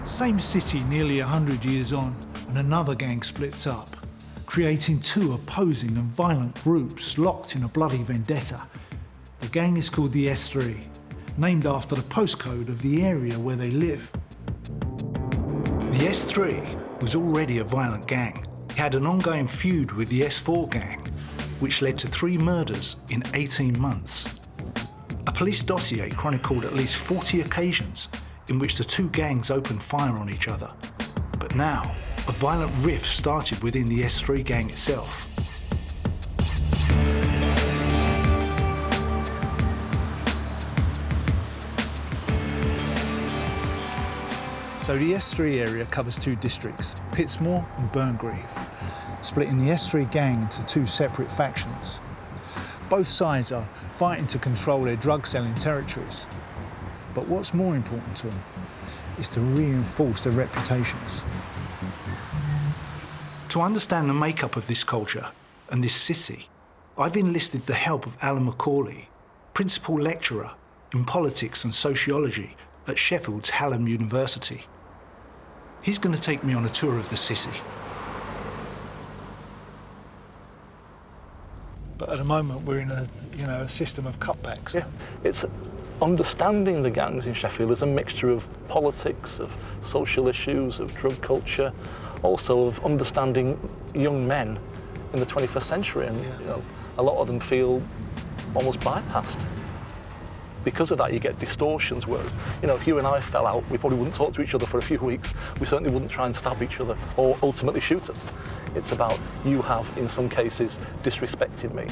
Same city nearly 100 years on, and another gang splits up, creating two opposing and violent groups locked in a bloody vendetta. The gang is called the S3, named after the postcode of the area where they live. The S3 was already a violent gang. It had an ongoing feud with the S4 gang, which led to 3 murders in 18 months. A police dossier chronicled at least 40 occasions in which the two gangs opened fire on each other. But now, a violent rift started within the S3 gang itself. So the S3 area covers 2 districts, Pittsmore and Burngreave, splitting the S3 gang into 2 separate factions. Both sides are fighting to control their drug-selling territories. But what's more important to them is to reinforce their reputations. To understand the makeup of this culture and this city, I've enlisted the help of Alan Macaulay, Principal Lecturer in Politics and Sociology at Sheffield's Hallam University. He's going to take me on a tour of the city. But at the moment, we're in a system of cutbacks. Yeah, it's understanding the gangs in Sheffield is a mixture of politics, of social issues, of drug culture, also of understanding young men in the 21st century. And a lot of them feel almost bypassed. Because of that, you get distortions, whereas, if you and I fell out, we probably wouldn't talk to each other for a few weeks. We certainly wouldn't try and stab each other or ultimately shoot us. It's about, you have, in some cases, disrespected me,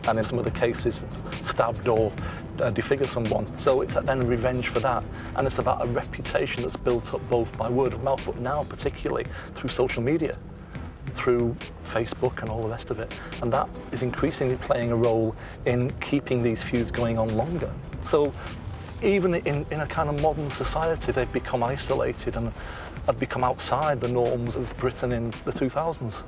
and in some of the cases stabbed or defigured someone. So it's then a revenge for that, and it's about a reputation that's built up both by word of mouth, but now particularly through social media, through Facebook and all the rest of it. And that is increasingly playing a role in keeping these feuds going on longer. So even in a kind of modern society, they've become isolated and have become outside the norms of Britain in the 2000s.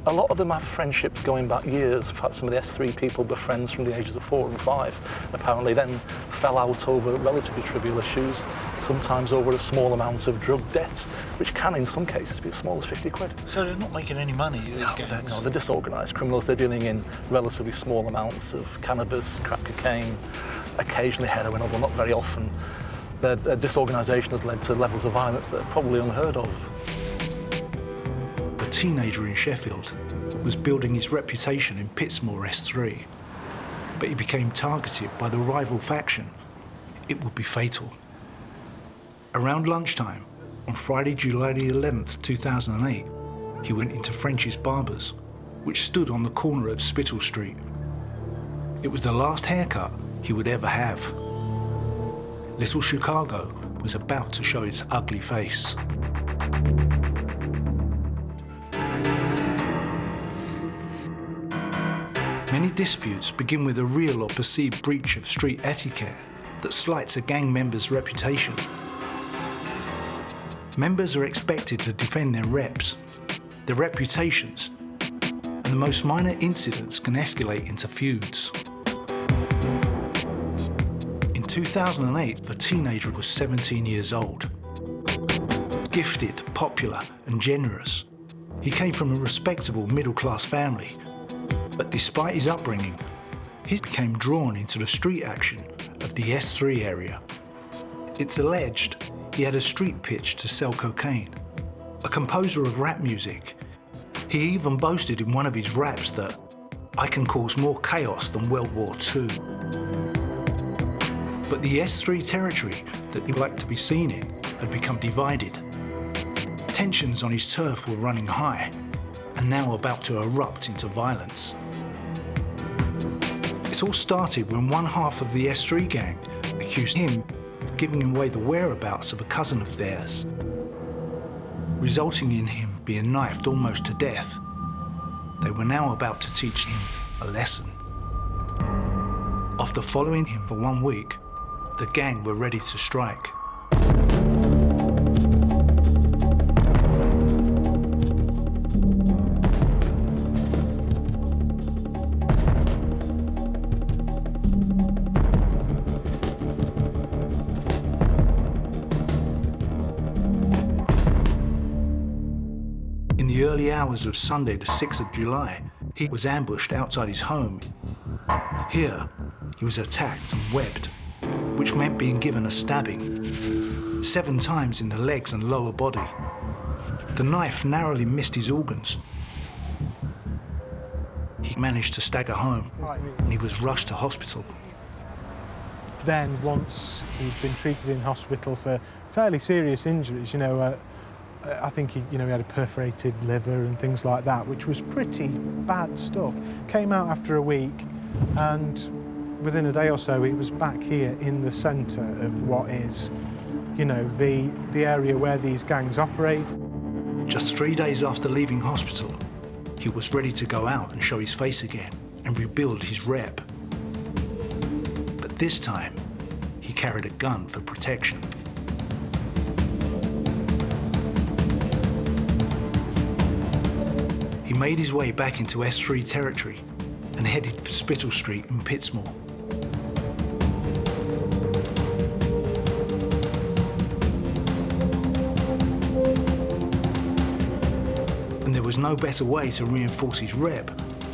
A lot of them have friendships going back years. In fact, some of the S3 people were friends from the ages of 4 and 5, apparently then fell out over relatively trivial issues, sometimes over a small amount of drug debts, which can in some cases be as small as 50 quid. So they're not making any money, these gangs? No, they're disorganised criminals. They're dealing in relatively small amounts of cannabis, crack cocaine, occasionally heroin, although not very often. Their disorganisation has led to levels of violence that are probably unheard of. A teenager in Sheffield was building his reputation in Pittsmore S3, but he became targeted by the rival faction. It would be fatal. Around lunchtime, on Friday, July the 11th, 2008, he went into French's Barbers, which stood on the corner of Spittal Street. It was the last haircut he would ever have. Little Chicago was about to show its ugly face. Many disputes begin with a real or perceived breach of street etiquette that slights a gang member's reputation. Members are expected to defend their reps, their reputations, and the most minor incidents can escalate into feuds. In 2008, the teenager was 17 years old. Gifted, popular, and generous, he came from a respectable middle-class family. But despite his upbringing, he became drawn into the street action of the S3 area. It's alleged he had a street pitch to sell cocaine. A composer of rap music, he even boasted in one of his raps that, "I can cause more chaos than World War II." But the S3 territory that he liked to be seen in had become divided. Tensions on his turf were running high, and now about to erupt into violence. It all started when one half of the S3 gang accused him of giving away the whereabouts of a cousin of theirs, resulting in him being knifed almost to death. They were now about to teach him a lesson. After following him for 1 week, the gang were ready to strike. In the early hours of Sunday, the 6th of July, he was ambushed outside his home. Here, he was attacked and webbed, which meant being given a stabbing, 7 times in the legs and lower body. The knife narrowly missed his organs. He managed to stagger home, and he was rushed to hospital. Then, once he'd been treated in hospital for fairly serious injuries, I think he had a perforated liver and things like that, which was pretty bad stuff. Came out after a week, and within a day or so, he was back here in the centre of what is, the area where these gangs operate. Just 3 days after leaving hospital, he was ready to go out and show his face again and rebuild his rep. But this time, he carried a gun for protection. He made his way back into S3 territory and headed for Spittal Street in Pittsmore. And there was no better way to reinforce his rep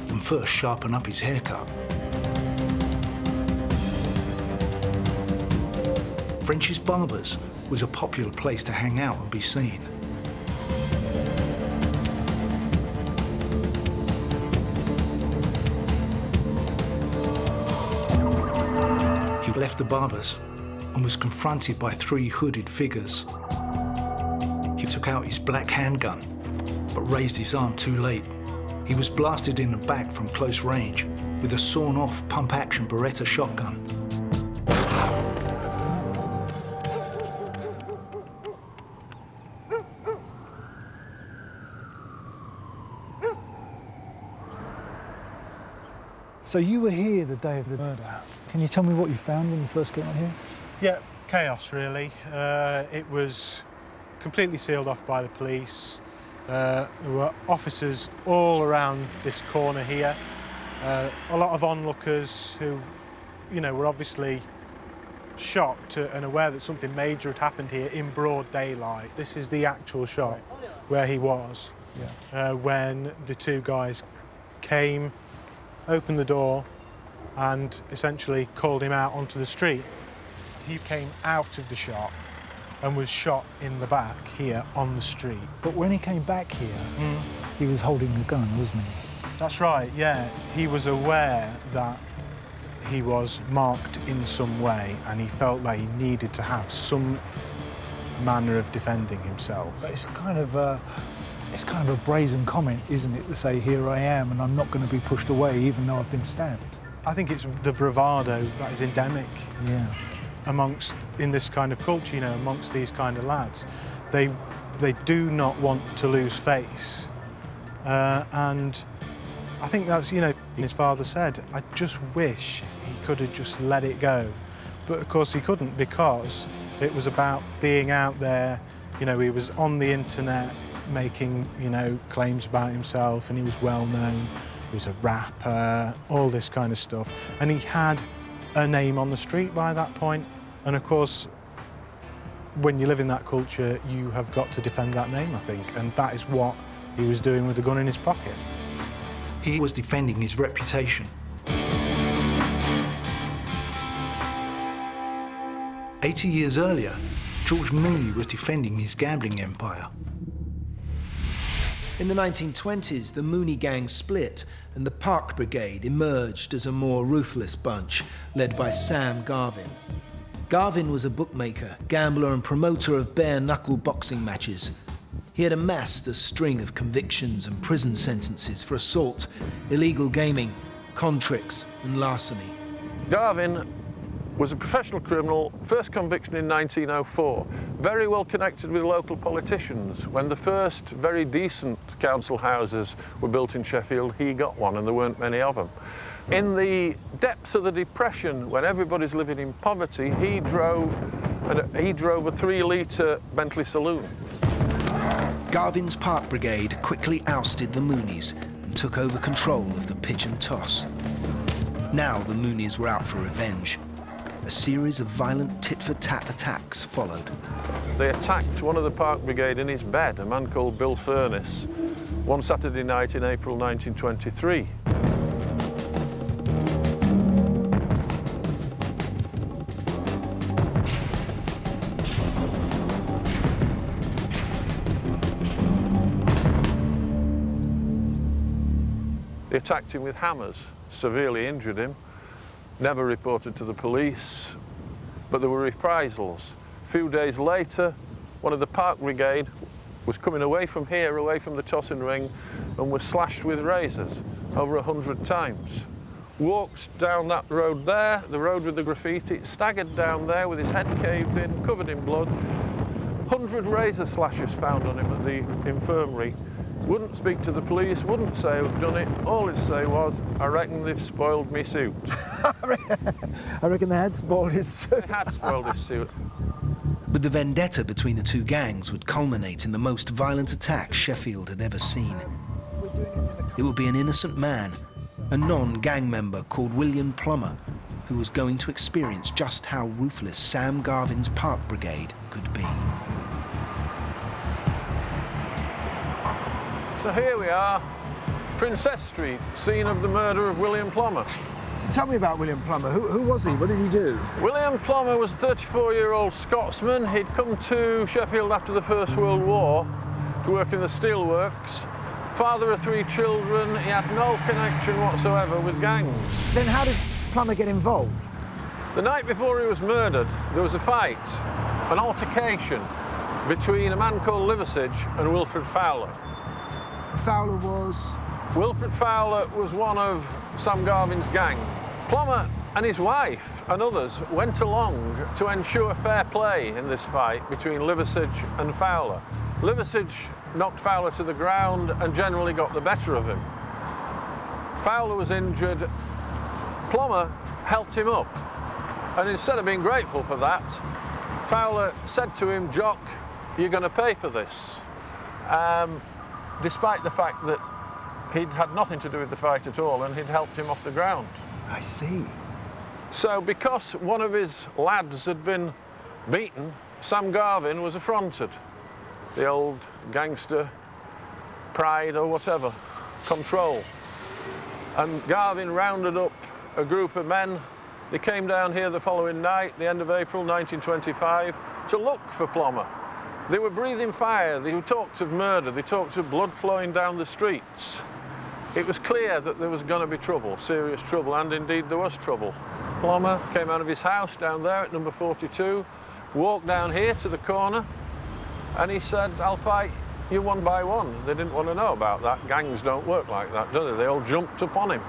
than first sharpen up his haircut. French's Barbers was a popular place to hang out and be seen. He left the Barbers and was confronted by 3 hooded figures. He took out his black handgun, but raised his arm too late. He was blasted in the back from close range with a sawn-off pump-action Beretta shotgun. So you were here the day of the murder. Can you tell me what you found when you first got here? Yeah, chaos really. It was completely sealed off by the police. There were officers all around this corner here. A lot of onlookers who, you know, were obviously shocked and aware that something major had happened here in broad daylight. This is the actual shop where he was when the two guys came, opened the door and essentially called him out onto the street. He came out of the shop and was shot in the back here on the street. But when he came back here, he was holding a gun, wasn't he? That's right, yeah. He was aware that he was marked in some way and he felt that he needed to have some manner of defending himself. But it's kind of a brazen comment, isn't it, to say, here I am and I'm not going to be pushed away even though I've been stabbed. I think it's the bravado that is endemic in this kind of culture, you know, amongst these kind of lads. They do not want to lose face. And I think that's, you know, his father said, I just wish he could have just let it go. But of course he couldn't, because it was about being out there. You know, he was on the internet making, you know, claims about himself, and he was well known. He was a rapper, all this kind of stuff. And he had a name on the street by that point. And of course, when you live in that culture, you have got to defend that name, I think. And that is what he was doing with the gun in his pocket. He was defending his reputation. 80 years earlier, George Mooney was defending his gambling empire. In the 1920s, the Mooney gang split and the Park Brigade emerged as a more ruthless bunch, led by Sam Garvin. Garvin was a bookmaker, gambler and promoter of bare-knuckle boxing matches. He had amassed a string of convictions and prison sentences for assault, illegal gaming, con tricks and larceny. Garvin was a professional criminal, first conviction in 1904, very well connected with local politicians. When the first very decent council houses were built in Sheffield, he got one, and there weren't many of them. In the depths of the Depression, when everybody's living in poverty, he drove a 3-litre Bentley saloon. Garvin's Park Brigade quickly ousted the Moonies and took over control of the pitch and toss. Now the Moonies were out for revenge. A series of violent tit-for-tat attacks followed. They attacked one of the Park Brigade in his bed, a man called Bill Furness, one Saturday night in April 1923. They attacked him with hammers, severely injured him. Never reported to the police, but there were reprisals. A few days later, one of the Park Brigade was coming away from here, away from the tossing ring, and was slashed with razors over 100 times. Walked down that road there, the road with the graffiti, staggered down there with his head caved in, covered in blood. 100 razor slashes found on him at the infirmary. Wouldn't speak to the police, wouldn't say who'd done it. All he'd say was, I reckon they've spoiled me suit. I reckon they had spoiled his suit. They had spoiled his suit. But the vendetta between the two gangs would culminate in the most violent attack Sheffield had ever seen. It would be an innocent man, a non-gang member called William Plummer, who was going to experience just how ruthless Sam Garvin's Park Brigade could be. So here we are, Princess Street, scene of the murder of William Plummer. So tell me about William Plummer. Who was he? What did he do? William Plummer was a 34-year-old Scotsman. He'd come to Sheffield after the First World War to work in the steelworks. Father of 3 children, he had no connection whatsoever with gangs. Then how did Plummer get involved? The night before he was murdered, there was a fight, an altercation between a man called Liversidge and Wilfred Fowler. Fowler was? Wilfred Fowler was one of Sam Garvin's gang. Plummer and his wife and others went along to ensure fair play in this fight between Liversidge and Fowler. Liversidge knocked Fowler to the ground and generally got the better of him. Fowler was injured. Plummer helped him up, and instead of being grateful for that, Fowler said to him, "Jock, you're going to pay for this," despite the fact that he'd had nothing to do with the fight at all and he'd helped him off the ground. I see. So because one of his lads had been beaten, Sam Garvin was affronted. The old gangster pride or whatever, control. And Garvin rounded up a group of men. They came down here the following night, the end of April 1925, to look for Plummer. They were breathing fire, they talked of murder, they talked of blood flowing down the streets. It was clear that there was going to be trouble, serious trouble, and indeed there was trouble. Plummer came out of his house down there at number 42, walked down here to the corner, and he said, "I'll fight you one by one." They didn't want to know about that. Gangs don't work like that, do they? They all jumped upon him.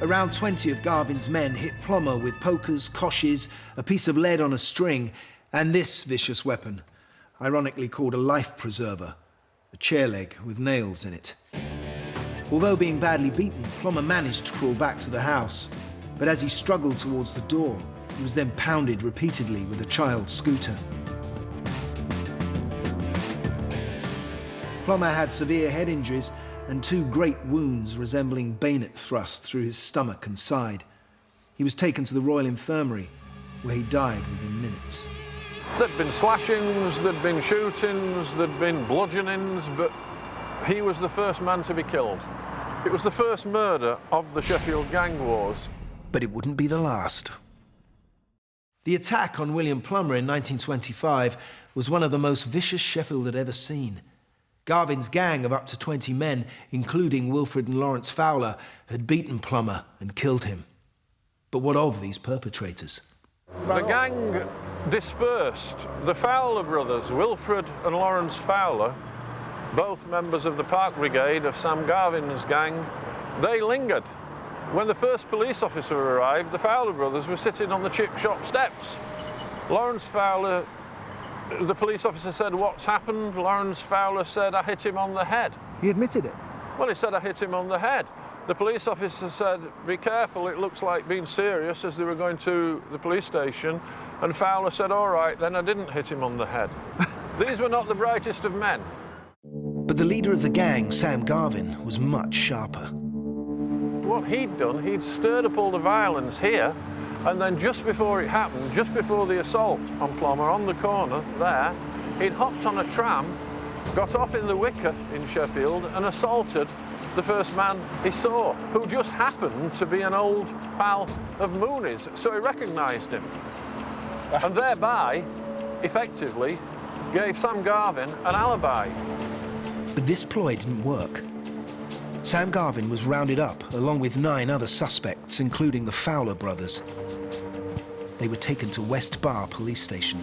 Around 20 of Garvin's men hit Plummer with pokers, koshes, a piece of lead on a string, and this vicious weapon, ironically called a life preserver, a chair leg with nails in it. Although being badly beaten, Plummer managed to crawl back to the house, but as he struggled towards the door, he was then pounded repeatedly with a child's scooter. Plummer had severe head injuries and 2 great wounds resembling bayonet thrusts through his stomach and side. He was taken to the Royal Infirmary, where he died within minutes. There'd been slashings, there'd been shootings, there'd been bludgeonings, but he was the first man to be killed. It was the first murder of the Sheffield gang wars. But it wouldn't be the last. The attack on William Plummer in 1925 was one of the most vicious Sheffield had ever seen. Garvin's gang of up to 20 men, including Wilfred and Lawrence Fowler, had beaten Plummer and killed him. But what of these perpetrators? The gang dispersed. The Fowler brothers, Wilfred and Lawrence Fowler, both members of the Park Brigade of Sam Garvin's gang, they lingered. When the first police officer arrived, the Fowler brothers were sitting on the chip shop steps. Lawrence Fowler, the police officer said, "What's happened?" Lawrence Fowler said, "I hit him on the head." He admitted it? Well, he said, "I hit him on the head." The police officer said, "Be careful, it looks like being serious," as they were going to the police station. And Fowler said, "All right, then I didn't hit him on the head." These were not the brightest of men. But the leader of the gang, Sam Garvin, was much sharper. What he'd done, he'd stirred up all the violence here, and then just before it happened, just before the assault on Plummer, on the corner there, he'd hopped on a tram, got off in the Wicker in Sheffield, and assaulted the first man he saw, who just happened to be an old pal of Mooney's, so he recognised him. And thereby, effectively, gave Sam Garvin an alibi. But this ploy didn't work. Sam Garvin was rounded up, along with 9 other suspects, including the Fowler brothers. They were taken to West Bar police station.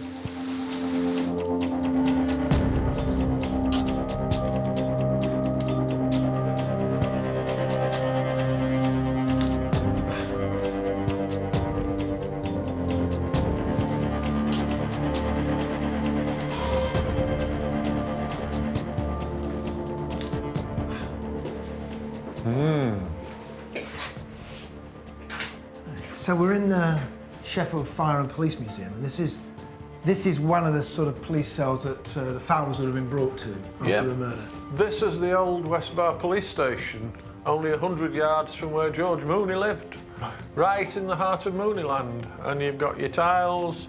So we're in Sheffield Fire and Police Museum, and this is one of the sort of police cells that the Fowlers would have been brought to after the murder. This is the old West Bar police station, only 100 yards from where George Mooney lived, right in the heart of Mooneyland. And you've got your tiles,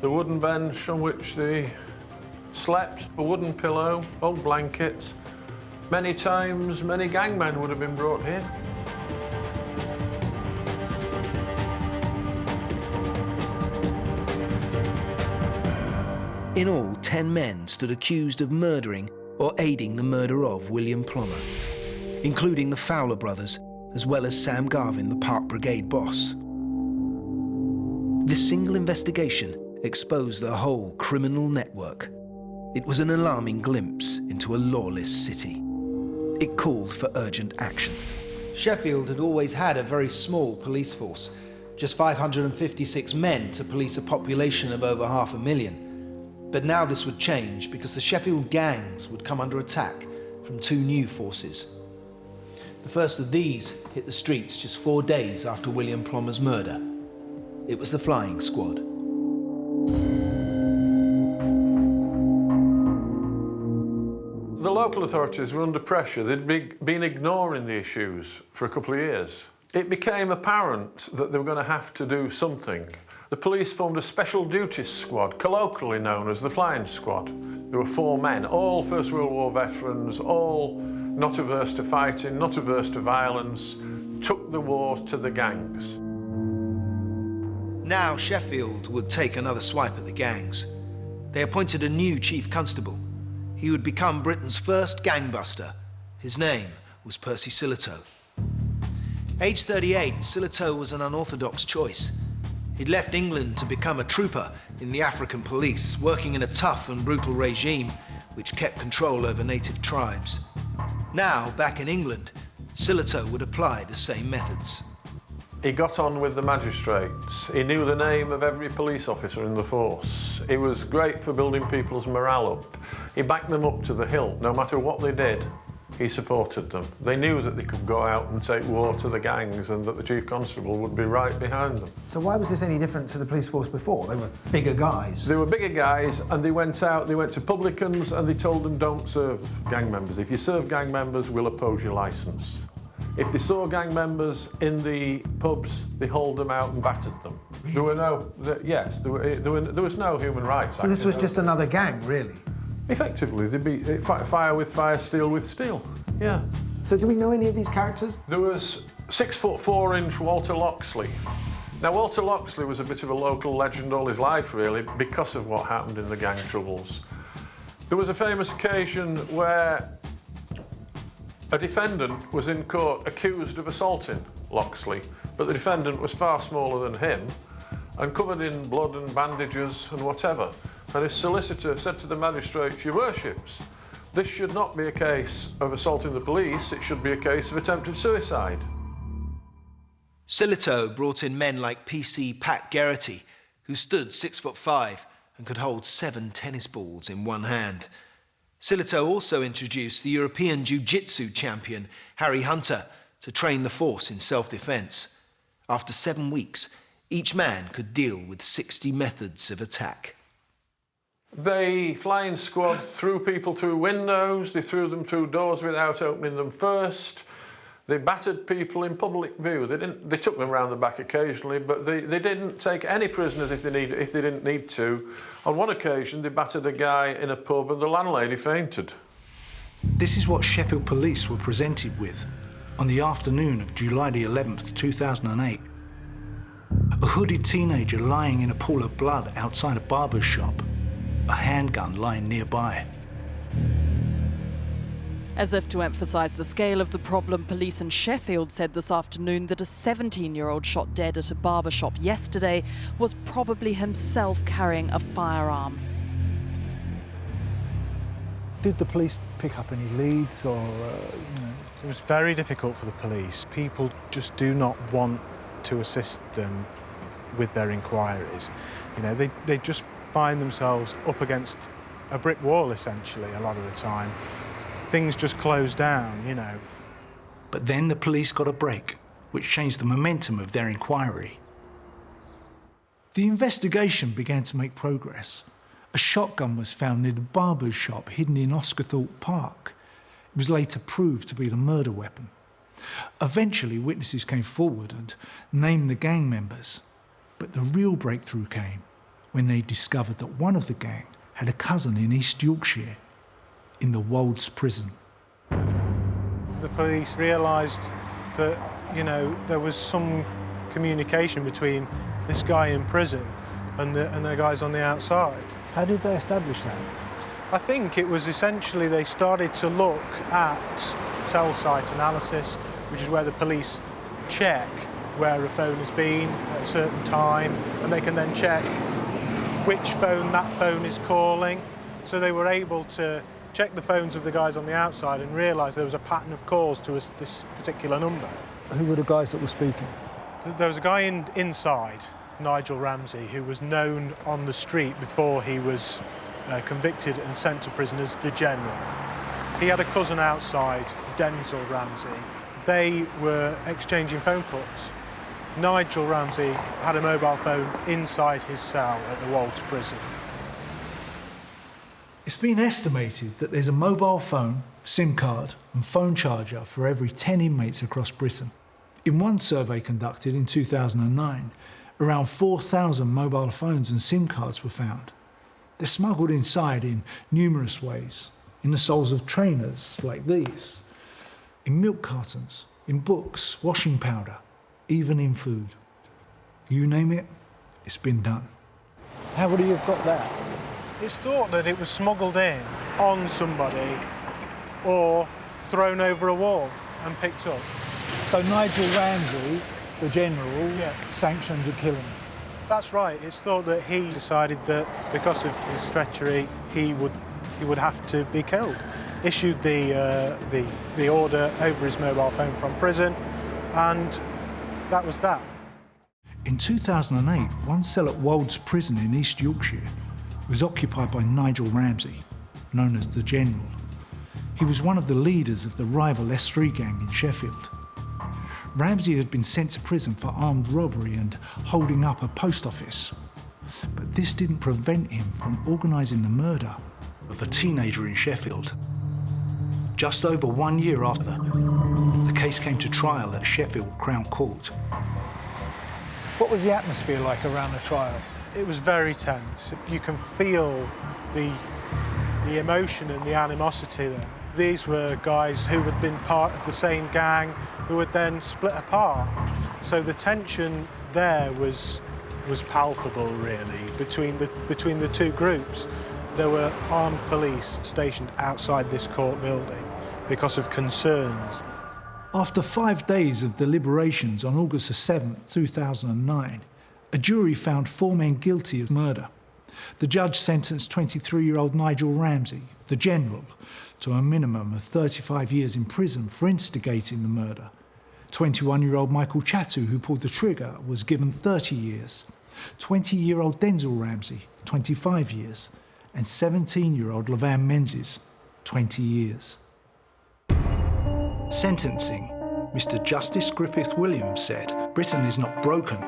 the wooden bench on which they slept, a wooden pillow, old blankets. Many times, many gangmen would have been brought here. In all, 10 men stood accused of murdering or aiding the murder of William Plummer. including the Fowler brothers, as well as Sam Garvin, the Park Brigade boss. This single investigation exposed the whole criminal network. It was an alarming glimpse into a lawless city. It called for urgent action. Sheffield had always had a very small police force, just 556 men to police a population of over 500,000. But now this would change because the Sheffield gangs would come under attack from two new forces. The first of these hit the streets just 4 days after William Plummer's murder. It was the Flying Squad. The local authorities were under pressure. They'd been ignoring the issues for a couple of years. It became apparent that they were going to have to do something. The police formed a special duties squad, colloquially known as the Flying Squad. There were 4 men, all First World War veterans, all not averse to fighting, not averse to violence, took the war to the gangs. Now Sheffield would take another swipe at the gangs. They appointed a new chief constable. He would become Britain's first gangbuster. His name was Percy Sillitoe. Aged 38, Sillitoe was an unorthodox choice. He'd left England to become a trooper in the African police, working in a tough and brutal regime which kept control over native tribes. Now, back in England, Sillitoe would apply the same methods. He got on with the magistrates. He knew the name of every police officer in the force. He was great for building people's morale up. He backed them up to the hilt. No matter what they did, he supported them. They knew that they could go out and take war to the gangs and that the chief constable would be right behind them. So why was this any different to the police force before? They were bigger guys. They were bigger guys, and they went out, they went to publicans and they told them, don't serve gang members. If you serve gang members, we'll oppose your licence. If they saw gang members in the pubs, they hauled them out and battered them. There were no, there was no human rights. So this was just another gang, really? Effectively, they'd be fire with fire, steel with steel, yeah. So do we know any of these characters? There was 6'4" Walter Loxley. Now, Walter Loxley was a bit of a local legend all his life, really, because of what happened in the gang troubles. There was a famous occasion where a defendant was in court accused of assaulting Loxley, but the defendant was far smaller than him and covered in blood and bandages and whatever. And his solicitor said to the magistrate, Your Worships, this should not be a case of assaulting the police, it should be a case of attempted suicide. Sillitoe brought in men like PC Pat Geraghty, who stood 6'5" and could hold 7 tennis balls in one hand. Sillitoe also introduced the European Jiu-Jitsu champion, Harry Hunter, to train the force in self-defence. After 7 weeks, each man could deal with 60 methods of attack. The Flying Squad threw people through windows, they threw them through doors without opening them first. They battered people in public view. They took them around the back occasionally, but they didn't take any prisoners if they didn't need to. On one occasion, they battered a guy in a pub and the landlady fainted. This is what Sheffield police were presented with on the afternoon of July the 11th, 2008. A hooded teenager lying in a pool of blood outside a barber's shop, a handgun lying nearby. As if to emphasise the scale of the problem, police in Sheffield said this afternoon that a 17-year-old shot dead at a barber shop yesterday was probably himself carrying a firearm. Did the police pick up any leads or, It was very difficult for the police. People just do not want to assist them with their inquiries. They just find themselves up against a brick wall, essentially, a lot of the time. Things just close down, But then the police got a break, which changed the momentum of their inquiry. The investigation began to make progress. A shotgun was found near the barber's shop hidden in Oscarthorpe Park. It was later proved to be the murder weapon. Eventually, witnesses came forward and named the gang members. But the real breakthrough came when they discovered that one of the gang had a cousin in East Yorkshire, in the Wolds prison. The police realised that, there was some communication between this guy in prison and the guys on the outside. How did they establish that? I think it was essentially they started to look at cell site analysis, which is where the police check where a phone has been at a certain time, and they can then check which phone that phone is calling. So they were able to check the phones of the guys on the outside and realise there was a pattern of calls to this particular number. Who were the guys that were speaking? There was a guy inside, Nigel Ramsey, who was known on the street before he was convicted and sent to prison as the General. He had a cousin outside, Denzel Ramsey. They were exchanging phone calls. Nigel Ramsey had a mobile phone inside his cell at the Wolds prison. It's been estimated that there's a mobile phone, SIM card and phone charger for every 10 inmates across Britain. In one survey conducted in 2009, around 4,000 mobile phones and SIM cards were found. They're smuggled inside in numerous ways, in the soles of trainers like these, in milk cartons, in books, washing powder, even in food. You name it, it's been done. How would he have got that? It's thought that it was smuggled in on somebody or thrown over a wall and picked up. So Nigel Ramsey, the General, sanctioned the killing. That's right. It's thought that he decided that because of his treachery, he would have to be killed. Issued the order over his mobile phone from prison, and that was that. In 2008, one cell at Wolds Prison in East Yorkshire was occupied by Nigel Ramsey, known as the General. He was one of the leaders of the rival S3 gang in Sheffield. Ramsey had been sent to prison for armed robbery and holding up a post office. But this didn't prevent him from organising the murder of a teenager in Sheffield. Just over 1 year after, the case came to trial at Sheffield Crown Court. What was the atmosphere like around the trial? It was very tense. You can feel the emotion and the animosity there. These were guys who had been part of the same gang, who had then split apart. So the tension there was palpable, really, between the two groups. There were armed police stationed outside this court building because of concerns. After 5 days of deliberations on August 7th, 2009, a jury found 4 men guilty of murder. The judge sentenced 23-year-old Nigel Ramsey, the General, to a minimum of 35 years in prison for instigating the murder. 21-year-old Michael Chatu, who pulled the trigger, was given 30 years. 20-year-old Denzel Ramsey, 25 years. And 17-year-old Levan Menzies, 20 years. Sentencing, Mr. Justice Griffith Williams said, Britain is not broken,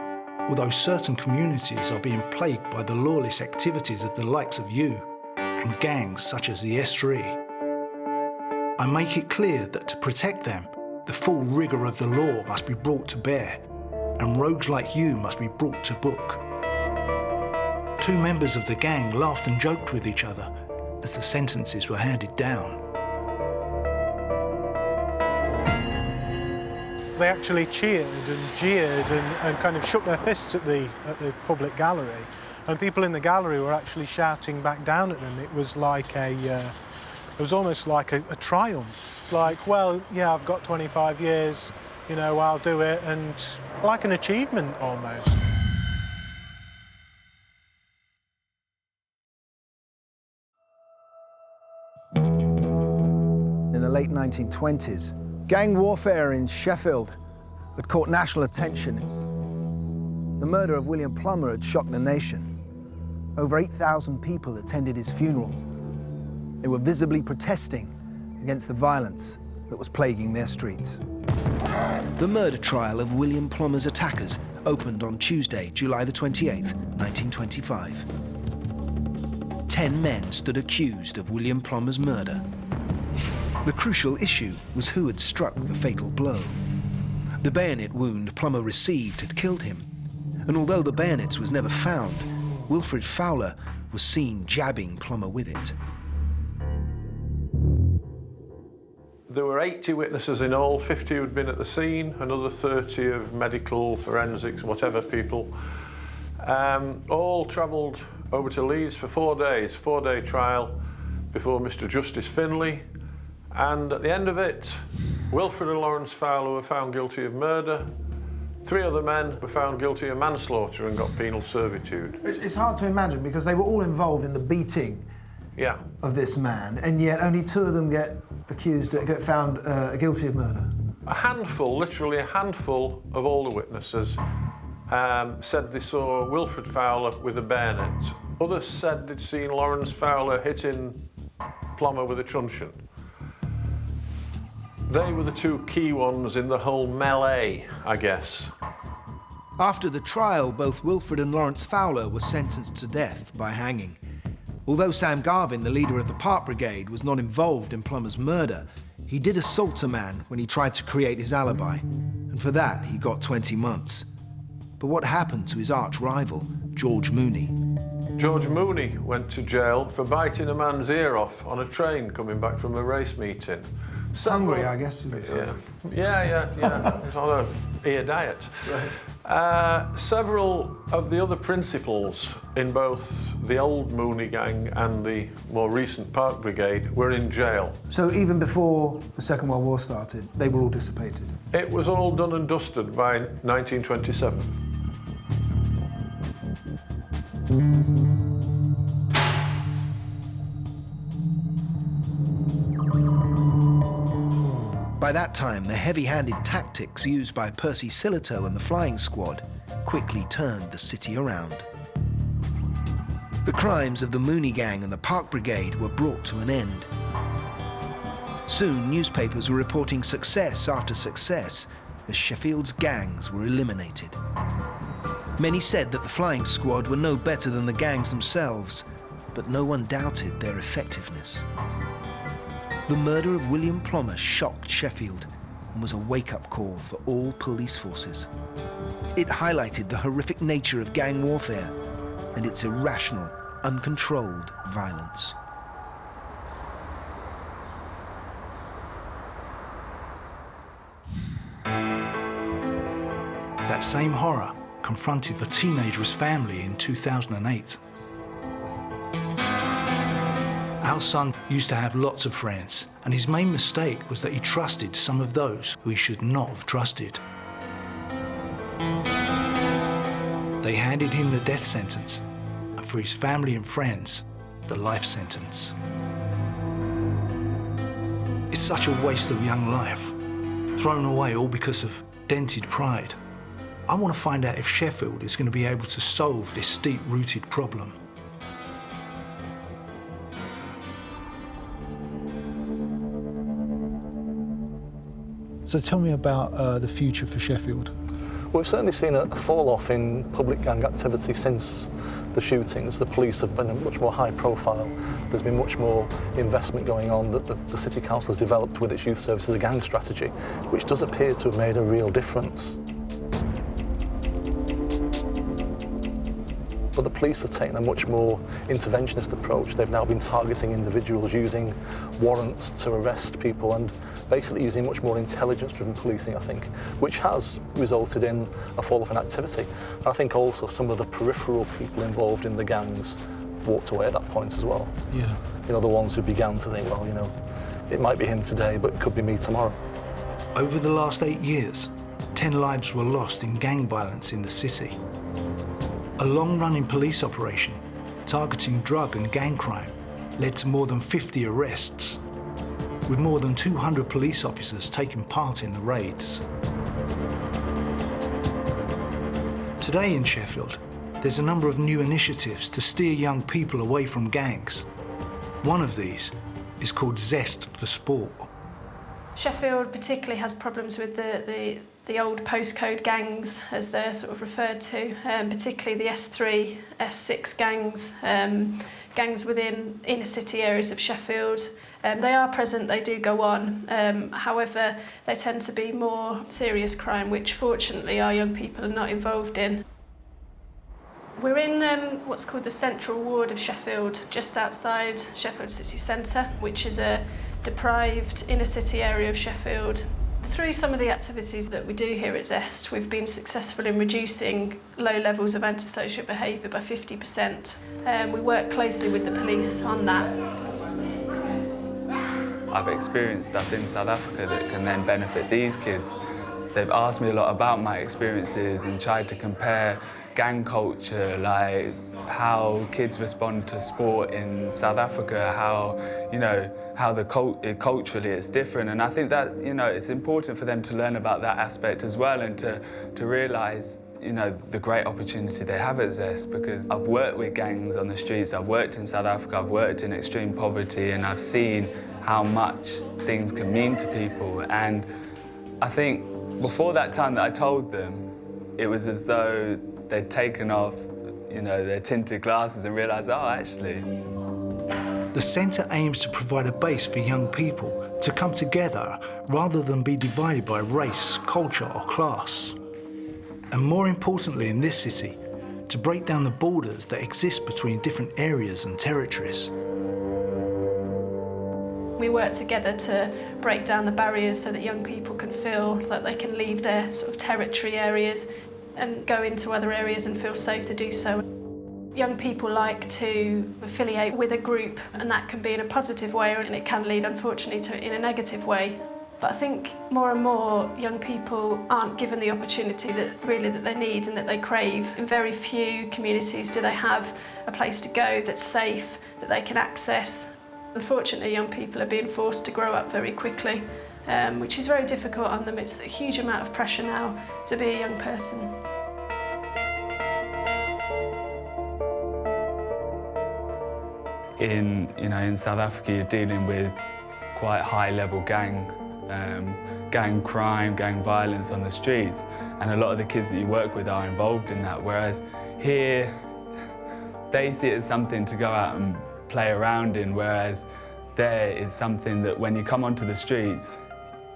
although certain communities are being plagued by the lawless activities of the likes of you and gangs such as the S3. I make it clear that to protect them, the full rigour of the law must be brought to bear, and rogues like you must be brought to book. 2 members of the gang laughed and joked with each other as the sentences were handed down. They actually cheered and jeered and kind of shook their fists at the public gallery, and people in the gallery were actually shouting back down at them. It was like it was almost like a triumph. Like, well, yeah, I've got 25 years, you know, I'll do it, and like an achievement almost. In the late 1920s, gang warfare in Sheffield had caught national attention. The murder of William Plummer had shocked the nation. Over 8,000 people attended his funeral. They were visibly protesting against the violence that was plaguing their streets. The murder trial of William Plummer's attackers opened on Tuesday, July the 28th, 1925. 10 men stood accused of William Plummer's murder. The crucial issue was who had struck the fatal blow. The bayonet wound Plummer received had killed him, and although the bayonet was never found, Wilfred Fowler was seen jabbing Plummer with it. There were 80 witnesses in all, 50 who'd been at the scene, another 30 of medical, forensics, whatever people. All travelled over to Leeds for 4 days, 4-day trial before Mr. Justice Finlay, And at the end of it, Wilfred and Lawrence Fowler were found guilty of murder. 3 other men were found guilty of manslaughter and got penal servitude. It's hard to imagine because they were all involved in the beating of this man, and yet only 2 of them get found guilty of murder. A handful, literally a handful of all the witnesses said they saw Wilfred Fowler with a bayonet. Others said they'd seen Lawrence Fowler hitting Plummer with a truncheon. They were the 2 key ones in the whole melee, I guess. After the trial, both Wilfred and Lawrence Fowler were sentenced to death by hanging. Although Sam Garvin, the leader of the Park Brigade, was not involved in Plummer's murder, he did assault a man when he tried to create his alibi, and for that he got 20 months. But what happened to his arch-rival, George Mooney? George Mooney went to jail for biting a man's ear off on a train coming back from a race meeting. Hungry, I guess. Yeah. It's on an ear diet. Right. Several of the other principals in both the old Mooney gang and the more recent Park Brigade were in jail. So even before the Second World War started, they were all dissipated? It was all done and dusted by 1927. By that time, the heavy-handed tactics used by Percy Sillitoe and the flying squad quickly turned the city around. The crimes of the Mooney gang and the Park Brigade were brought to an end. Soon, newspapers were reporting success after success as Sheffield's gangs were eliminated. Many said that the flying squad were no better than the gangs themselves, but no one doubted their effectiveness. The murder of William Plummer shocked Sheffield and was a wake-up call for all police forces. It highlighted the horrific nature of gang warfare and its irrational, uncontrolled violence. That same horror confronted the teenager's family in 2008. Our son used to have lots of friends, and his main mistake was that he trusted some of those who he should not have trusted. They handed him the death sentence, and for his family and friends, the life sentence. It's such a waste of young life, thrown away all because of dented pride. I want to find out if Sheffield is going to be able to solve this deep-rooted problem. So tell me about the future for Sheffield. We've certainly seen a fall-off in public gang activity since the shootings. The police have been much more high profile. There's been much more investment going on that the City Council has developed with its youth services, a gang strategy, which does appear to have made a real difference. But the police have taken a much more interventionist approach. They've now been targeting individuals, using warrants to arrest people and basically using much more intelligence-driven policing, I think, which has resulted in a fall-off in activity. And I think also some of the peripheral people involved in the gangs walked away at that point as well. Yeah. You know, the ones who began to think, well, you know, it might be him today, but it could be me tomorrow. Over the last 8 years, 10 lives were lost in gang violence in the city. A long-running police operation targeting drug and gang crime led to more than 50 arrests, with more than 200 police officers taking part in the raids. Today in Sheffield, there's a number of new initiatives to steer young people away from gangs. One of these is called Zest for Sport. Sheffield particularly has problems with the old postcode gangs, as they're sort of referred to, particularly the S3, S6 gangs, gangs within inner city areas of Sheffield. They are present, they do go on, however, they tend to be more serious crime, which fortunately our young people are not involved in. We're in what's called the central ward of Sheffield, just outside Sheffield city centre, which is a deprived inner city area of Sheffield. Through some of the activities that we do here at Zest, we've been successful in reducing low levels of antisocial behaviour by 50%. We work closely with the police on that. I've experienced stuff in South Africa that can then benefit these kids. They've asked me a lot about my experiences and tried to compare gang culture, like how kids respond to sport in South Africa, how, you know, how culturally it's different. And I think that, you know, it's important for them to learn about that aspect as well, and to realise, you know, the great opportunity they have at Zest, because I've worked with gangs on the streets, I've worked in South Africa, I've worked in extreme poverty, and I've seen how much things can mean to people. And I think before that time that I told them, it was as though they'd taken off, you know, their tinted glasses and realised, oh, actually. The centre aims to provide a base for young people to come together rather than be divided by race, culture or class. And more importantly in this city, to break down the borders that exist between different areas and territories. We work together to break down the barriers so that young people can feel that they can leave their sort of territory areas and go into other areas and feel safe to do so. Young people like to affiliate with a group, and that can be in a positive way, and it can lead, unfortunately, to in a negative way. But I think more and more young people aren't given the opportunity that they need and that they crave. In very few communities do they have a place to go that's safe, that they can access. Unfortunately, young people are being forced to grow up very quickly, which is very difficult on them. It's a huge amount of pressure now to be a young person. In South Africa, you're dealing with quite high-level gang crime, gang violence on the streets, and a lot of the kids that you work with are involved in that, whereas here they see it as something to go out and play around in, whereas there is something that when you come onto the streets,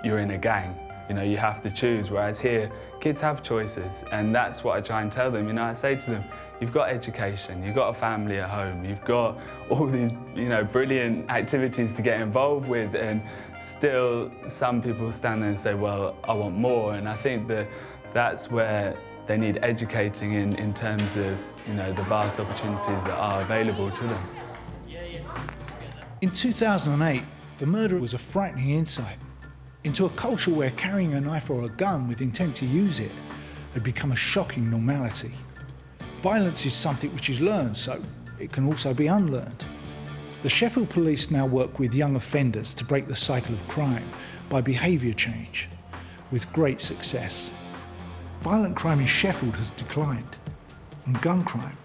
you're in a gang. You know, you have to choose, whereas here, kids have choices, and that's what I try and tell them. You know, I say to them, you've got education, you've got a family at home, you've got all these, you know, brilliant activities to get involved with, and still some people stand there and say, well, I want more. And I think that that's where they need educating in terms of, you know, the vast opportunities that are available to them. In 2008, the murder was a frightening insight into a culture where carrying a knife or a gun with intent to use it had become a shocking normality. Violence is something which is learned, so it can also be unlearned. The Sheffield police now work with young offenders to break the cycle of crime by behaviour change, with great success. Violent crime in Sheffield has declined, and gun crime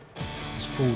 has fallen.